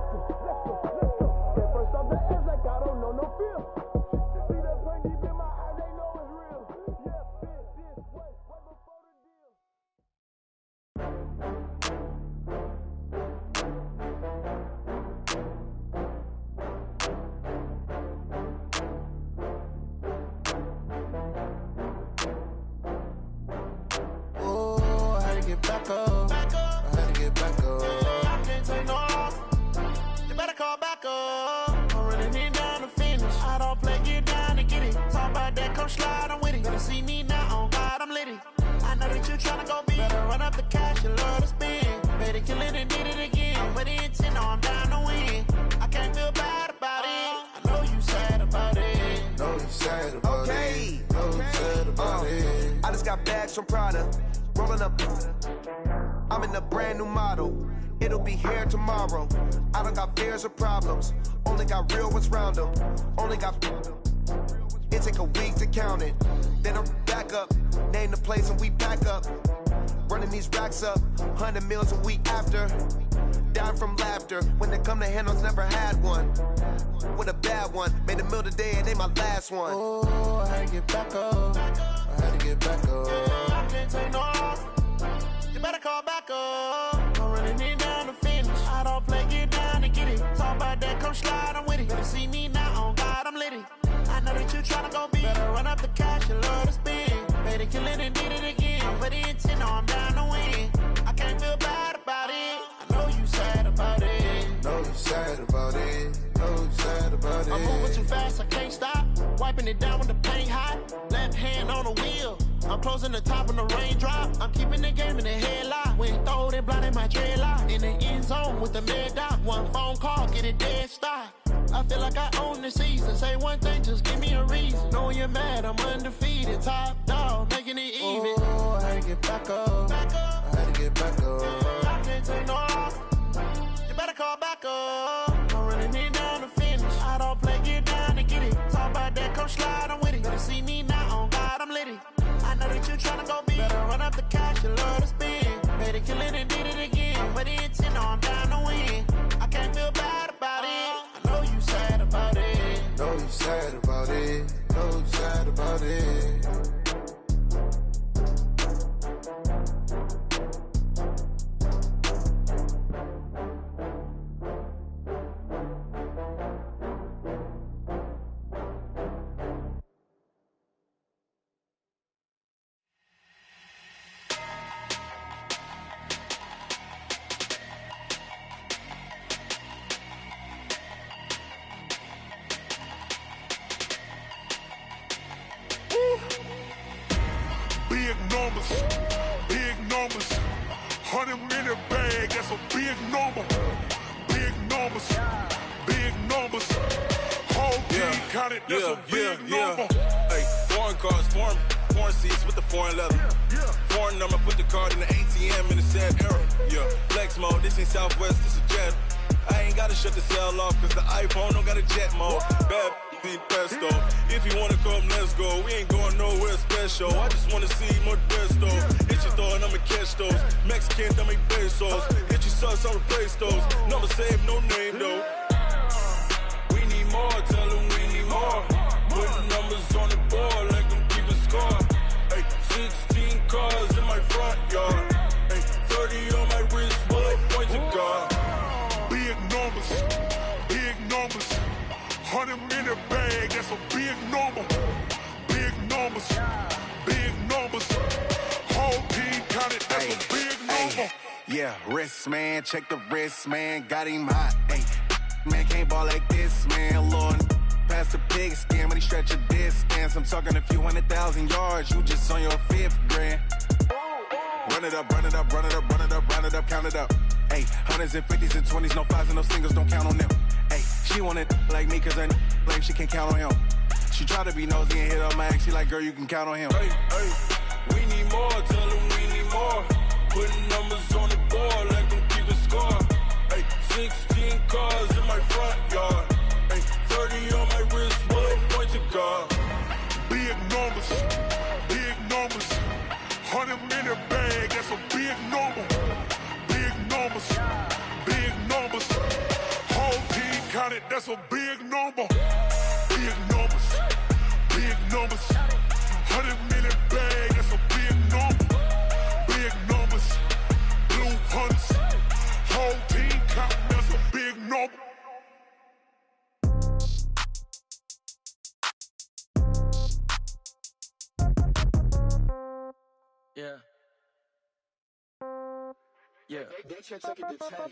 let's go. Get first off the edge like I don't know no feel. See the pain deep in my eyes, they know it's real. Yeah, been this way before the deal. Back up. I had to get back up. I can't take no loss. You better call back up. I'm running it down to finish. I don't play, get down and get it. Talk about that, come slide, I'm with it. Better see me now, on God, I'm litty. I know that you tryna go big. Better run up the cash, you love to spend. Better kill it and did it again. I'm with the intent, no, I'm down to win. I can't feel bad about it. I know you sad about it. Know you sad about it. Know you sad about it. I just got bags from Prada. Rolling up, I'm in a brand new model. It'll be here tomorrow. I don't got fears or problems. Only got real ones round them. Only got. It take a week to count it. Then I'm back up. Name the place and we back up. Running these racks up. 100 meals a week after. Dying from laughter. When they come to handles, never had one. With a bad one. Made a meal today and ain't my last one. Oh, I had to get back up. I had to get back up. I can't take no loss. You better call back up. I'm running it down to finish. I don't play, get down and get it. Talk about that, come slide, I'm with it. Better see me now, on God, I'm litty. I know that you tryna go big. Better run up the cash, you love to spend. Better kill it and did it again. I'm with the intent, no, I'm down to win. I can't feel bad about it. I know you sad about it. Know you sad about it. Know you sad about it. I'm moving too fast, I can't stop. Wiping it down with the paint hot. Left hand on the wheel. I'm closing the top when the raindrop. I'm keeping the game in the headlock. When throwed and blinded my dreadlock. In the end zone with the mad dot. One phone call, get it dead stop. I feel like I own the season. Say one thing, just give me a reason. Knowing you're mad, I'm undefeated. Top dog, making it even. Oh, I had to get back up. I had to get back up. I can't take no loss. You better call back up. I'm running it down to finish. I don't play, get down and get it. Talk about that, come slide, I'm with it. Better see me now, on God, I'm litty. I know that you tryna go big. Better run up the cash, you love to spend. Better kill it and did it again. But the intent, no, I'm down to win. I can't feel bad about it. I know you sad about it. Know you sad about it. Know you sad about it. Big numbers, big numbers. 100-minute bag, that's a big number. Big numbers, big numbers. Whole team counted, that's a big number. Hey, foreign cars, foreign seats with the foreign leather. Foreign number, put the card in the ATM in the sad era. Yeah, flex mode, this ain't Southwest, this is jet. I ain't gotta shut the cell off, cause the iPhone don't got a jet mode. Bad need pesto. If you wanna come, let's go. We ain't going nowhere special. I just wanna see more desto. Hit your throw and I'ma catch those. Mexican, I'ma make pesos. Hit your sauce, I'll replace those. Number save, no name though. We need more, tell them we need more. Putting numbers on the board, like them keep a score. Hey, 16 cars in my front yard. Hey, 30 on my wrist, bullet points of God. Big numbers, big numbers. 100-minute bag, that's a big number. Big numbers, big numbers. Whole team counted, that's a big number. Yeah, wrist man, check the wrist man, got him hot. Ay, man can't ball like this, man. Lord, past the pig skin when he stretch a distance. I'm talking a few 100,000 yards, you just on your 5th grand. Run it up, run it up, run it up, run it up, run it up, count it up. Ay, 100s and 50s and 20s, no 5s and no singles, don't count on them. Ay, she want it like me cause her blame, she can't count on him. She try to be nosy and hit up my ex, she like, girl, you can count on him. Hey, hey, we need more, tell them we need more. Putting numbers on the board, like them keep a score. Hey, 16 cars in my front yard. Hey, 30 on my wrist, bullet points of God. Big numbers, big numbers. 100-minute bag, that's a big number. Big numbers, big numbers. Whole team counted, that's a big number. Big numbers, big numbers. 100-minute bag, that's a big number. Big numbers, blue hunts. Whole team counting, that's a big number. Yeah. Yeah.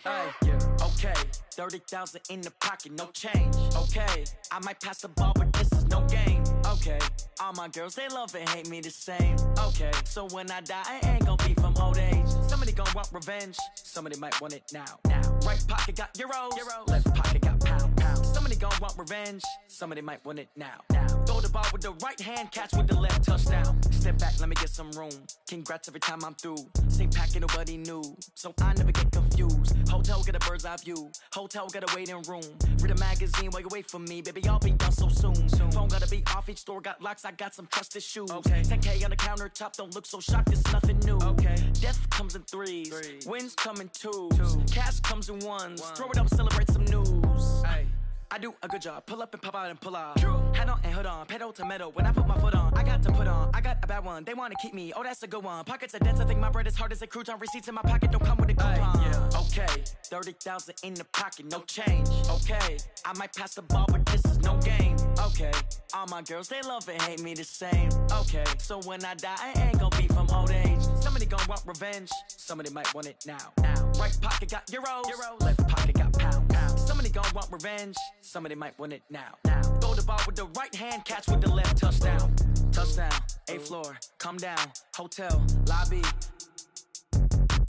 Hey, yeah. Okay. 30,000 in the pocket, no change. Okay. I might pass the ball, but this is no game. Okay. All my girls, they love and hate me the same. Okay. So when I die, I ain't gonna be from old age. Somebody gonna want revenge. Somebody might want it now. Right pocket got euros. Left pocket got pound. Somebody gonna want revenge. Somebody might want it now. Throw the ball with the right hand, catch with the left, touchdown. Step back, let me get some room. Congrats every time I'm through. Same packet, nobody knew. So I never get confused. Hotel get a bird's eye view. Hotel get a waiting room. Read a magazine while you wait for me. Baby, I'll be done so soon. Phone gotta be off, each store got locks. I got some trusted shoes. Okay. 10K on the countertop, don't look so shocked, it's nothing new. Okay. Death comes in threes. Wins come in twos. Cash comes in ones. Throw it up, celebrate some news. Hey. I do a good job, pull up and pop out and pull off. Hat on and hood on, pedal to metal. When I put my foot on, I got to put on. I got a bad one, they wanna keep me. Oh, that's a good one. Pockets are dense, I think my bread is hard as a crouton. Receipts in my pocket don't come with a coupon. Yeah. Okay, 30,000 in the pocket, no change. Okay, I might pass the ball, but this is no game. Okay, all my girls, they love and hate me the same. Okay, so when I die, I ain't gonna be from old age. Somebody gonna want revenge, somebody might want it now. Right pocket got euros. Left pocket got pound. Somebody gonna want revenge, somebody might want it now. Throw the ball with the right hand, catch with the left, touchdown. Touchdown, 8th floor, come down, hotel, lobby.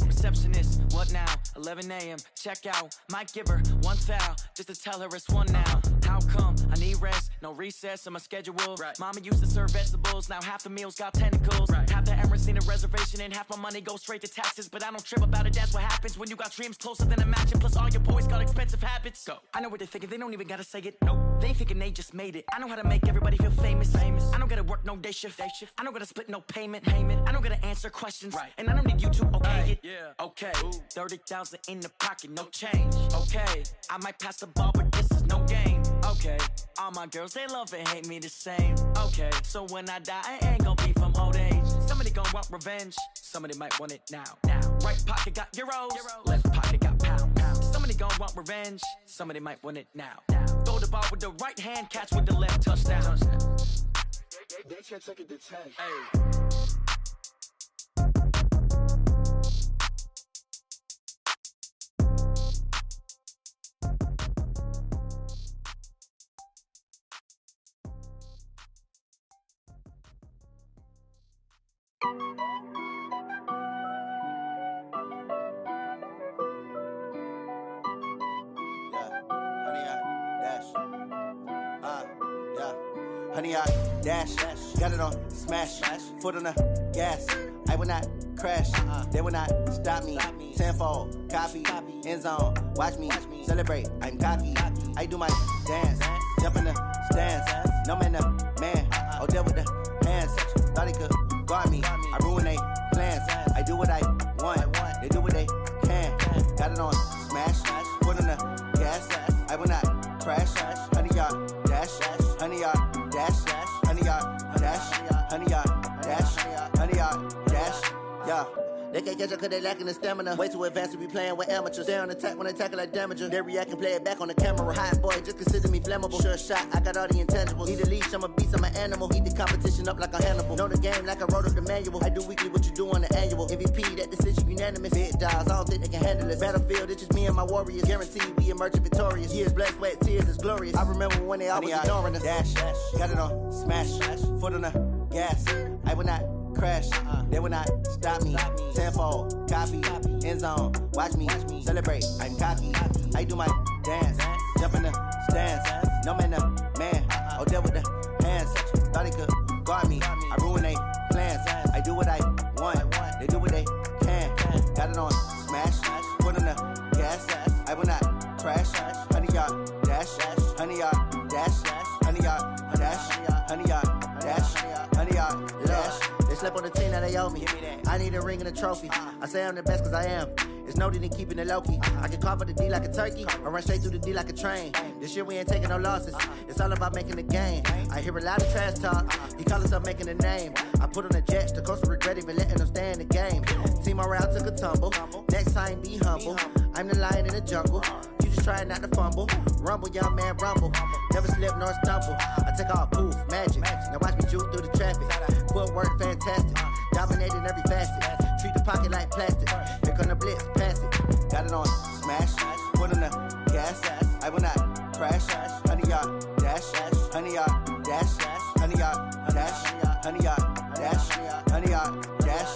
Receptionist, what now? 11 a.m., check out. Might give her one foul, just to tell her it's one now. How come? I need rest, no recess in my schedule. Mama used to serve vegetables, now half the meals got tentacles. Half the Emirates need a reservation and half my money goes straight to taxes. But I don't trip about it, that's what happens when you got dreams closer than a matching. Plus all your boys got expensive habits. Go. I know what they're thinking, they don't even gotta say it. Nope. They ain't thinking they just made it. I know how to make everybody feel famous. I don't gotta work no day shift. I don't gotta split no payment. I don't gotta answer questions. And I don't need you to okay it. Yeah. Okay, 30,000 in the pocket, no change. Okay, I might pass the ball, but this is no game. Okay, all my girls, they love and hate me the same. Okay, so when I die, I ain't gonna be from old age. Somebody gonna want revenge, somebody might want it now. Right pocket got euros. Left pocket got pound. Somebody gonna want revenge, somebody might want it now. Throw the ball with the right hand, catch with the left, touchdown. They can't take it to 10. Hey. Honey, I dash, got it on smash, foot on the gas. I will not crash, they will not stop me. Tenfold, copy, end zone, watch me celebrate. I'm cocky, I do my dance, jump in the stands. No man, the man, oh, deal with the hands. Thought he could guard me, I ruin they plans. I do what I want, they do what they can. Got it on smash, foot on the gas. I will not crash, honey, y'all dash, honey, y'all dash, honey, y'all dash, honey, y'all dash, honey, y'all dash, yeah. They can't catch up cause they lacking the stamina. Way too advanced to be playing with amateurs. Stay on attack when they tackle like damager. They react and play it back on the camera. Hot boy, just consider me flammable. Sure shot, I got all the intangibles. Need a leash, I'm a beast, I'm an animal. Heat the competition up like a Hannibal. Know the game like I wrote up the manual. I do weekly what you do on the annual. MVP, that decision unanimous. Big dogs, I don't think they can handle it. Battlefield, it's just me and my warriors. Guaranteed we emerging victorious. Years, blood, sweat, tears, it's glorious. I remember when they always ignoring us. Dash, got it on smash, foot on the gas. I will not crash, they will not stop me. Tenfold, copy, end zone, watch me celebrate. I'm cocky, I do my dance, jump in the stands. No man, the man, oh, deal with the hands. Thought he could guard me, I ruin they plans. I do what I want, they do what they can. Got it on smash, foot on the gas. I will not crash, honey, y'all dash, honey, y'all dash, honey, y'all dash, honey, y'all dash, honey, y'all dash. They slept on the team, now they owe me. I need a ring and a trophy. I say I'm the best cause I am. It's no need in keeping it low-key. I can carve up the D like a turkey, or run straight through the D like a train. This year we ain't taking no losses. It's all about making the game. I hear a lot of trash talk. He call himself making a name. I put on the Jets, the coach will regret even letting them stay in the game. Team morale took a tumble. Next time be humble. I'm the lion in the jungle. You just trying not to fumble. Rumble, young man, rumble. Never slip nor stumble. I take off, poof, magic. Now watch me juke through the traffic. Footwork fantastic. Dominating every facet. Treat the pocket like plastic. Here come the blitz, pass it. Got it on smash, foot on the gas. I will not crash. Honey, y'all dash, honey, y'all dash, honey, y'all dash, honey, y'all dash, honey, y'all dash.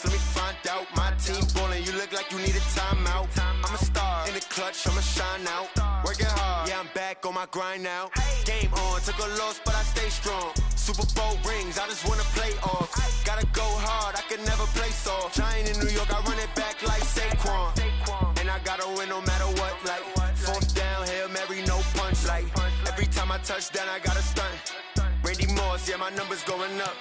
Let me find out. My team ballin', you look like you need a timeout. I'm a star in the clutch, I'ma shine out. Working hard, yeah, I'm back on my grind now. Game on, took a loss, but I stay strong. Super Bowl rings, I just wanna play off. Gotta go hard, I can never play soft. Giant in New York, I run it back like Saquon. And I gotta win no matter what, like fourth down, Hail Mary, no punch. Like every time I touch down, I gotta stunt. Randy Moss, yeah, my numbers going up.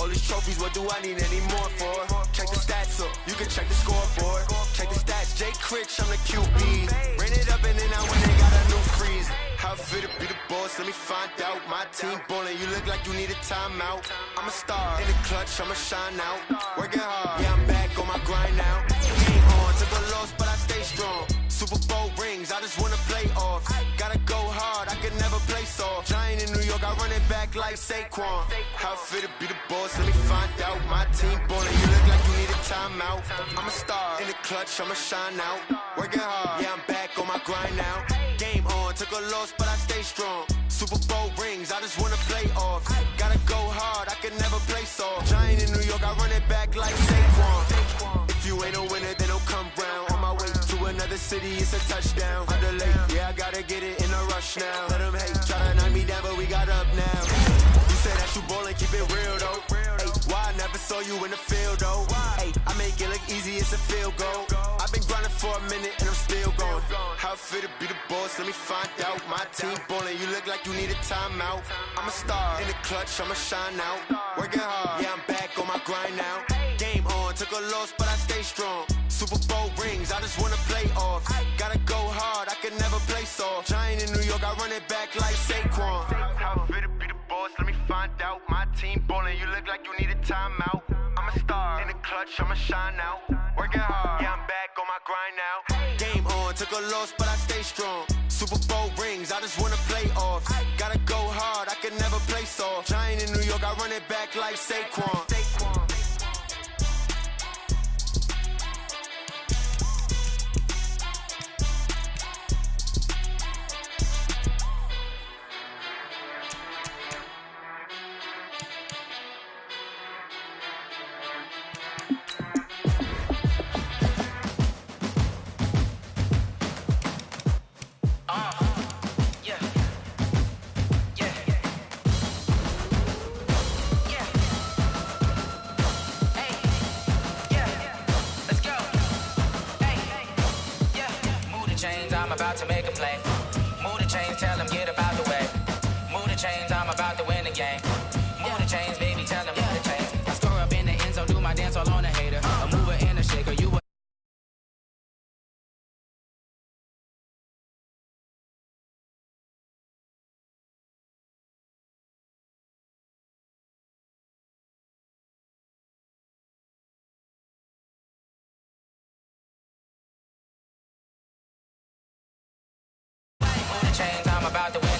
All these trophies, what do I need any more for? Check the stats up, you can check the scoreboard. Check the stats, Jay Critch, I'm the QB. Ran it up and then I went and got a new freeze. How fit to be the boss, let me find out. My team ballin', you look like you need a timeout. I'm a star in the clutch, I'ma shine out. Working hard, yeah, I'm back on my grind now. Game on, took a loss, but I stay strong. Super Bowl rings, I just wanna play off. Gotta go hard, I can never play soft. Giant in New York, I run it back like Saquon. How fit to be the boss, let me find out. My team ballin', you look like you need a timeout. I'm a star in the clutch, I'ma shine out. Working hard, yeah, I'm back on my grind now. Game on, took a loss, but I stay strong. Super Bowl rings, I just wanna play off. Gotta go hard, I can never play soft. Giant in New York, I run it back like Saquon. If you ain't a winner, then don't come round. On my way to another city, it's a touchdown. Underlay, yeah, I gotta get it in a rush now. Let them hate, try to knock me down, but we got up now. You say that you ballin', keep it real though. Ay, why I never saw you in the field though? Ay, I make it look easy, it's a field goal. I've been grinding for a minute and I'm still going. How fit to be the boss, let me find out. My team ballin', you look like you need a timeout. I'm a star in the clutch, I'ma shine out. Working hard, yeah, I'm back on my grind now. Game on, took a loss, but I stay strong. Super Bowl rings, I just wanna play off. Gotta go hard, I can never play soft. Giant in New York, I run it back like Saquon. How fit to be the boss, let me find out. My team ballin', you look like you need a timeout. I'm a star in the clutch, I'ma shine out. Working hard, yeah, I'm back on my grind now. Game on, took a loss, but I stay strong. Super Bowl rings, I just wanna play off. Gotta go hard, I can never play face off. Giant in New York, I run it back like Saquon. I'm about to make a play. Move the chains, tell them get about the way. Move the chains, I'm about to win the game. Move the chains, baby, tell them move the chains. I score up in the end zone, do my dance all on a hater. A mover and a shaker, you a chains, I'm about to win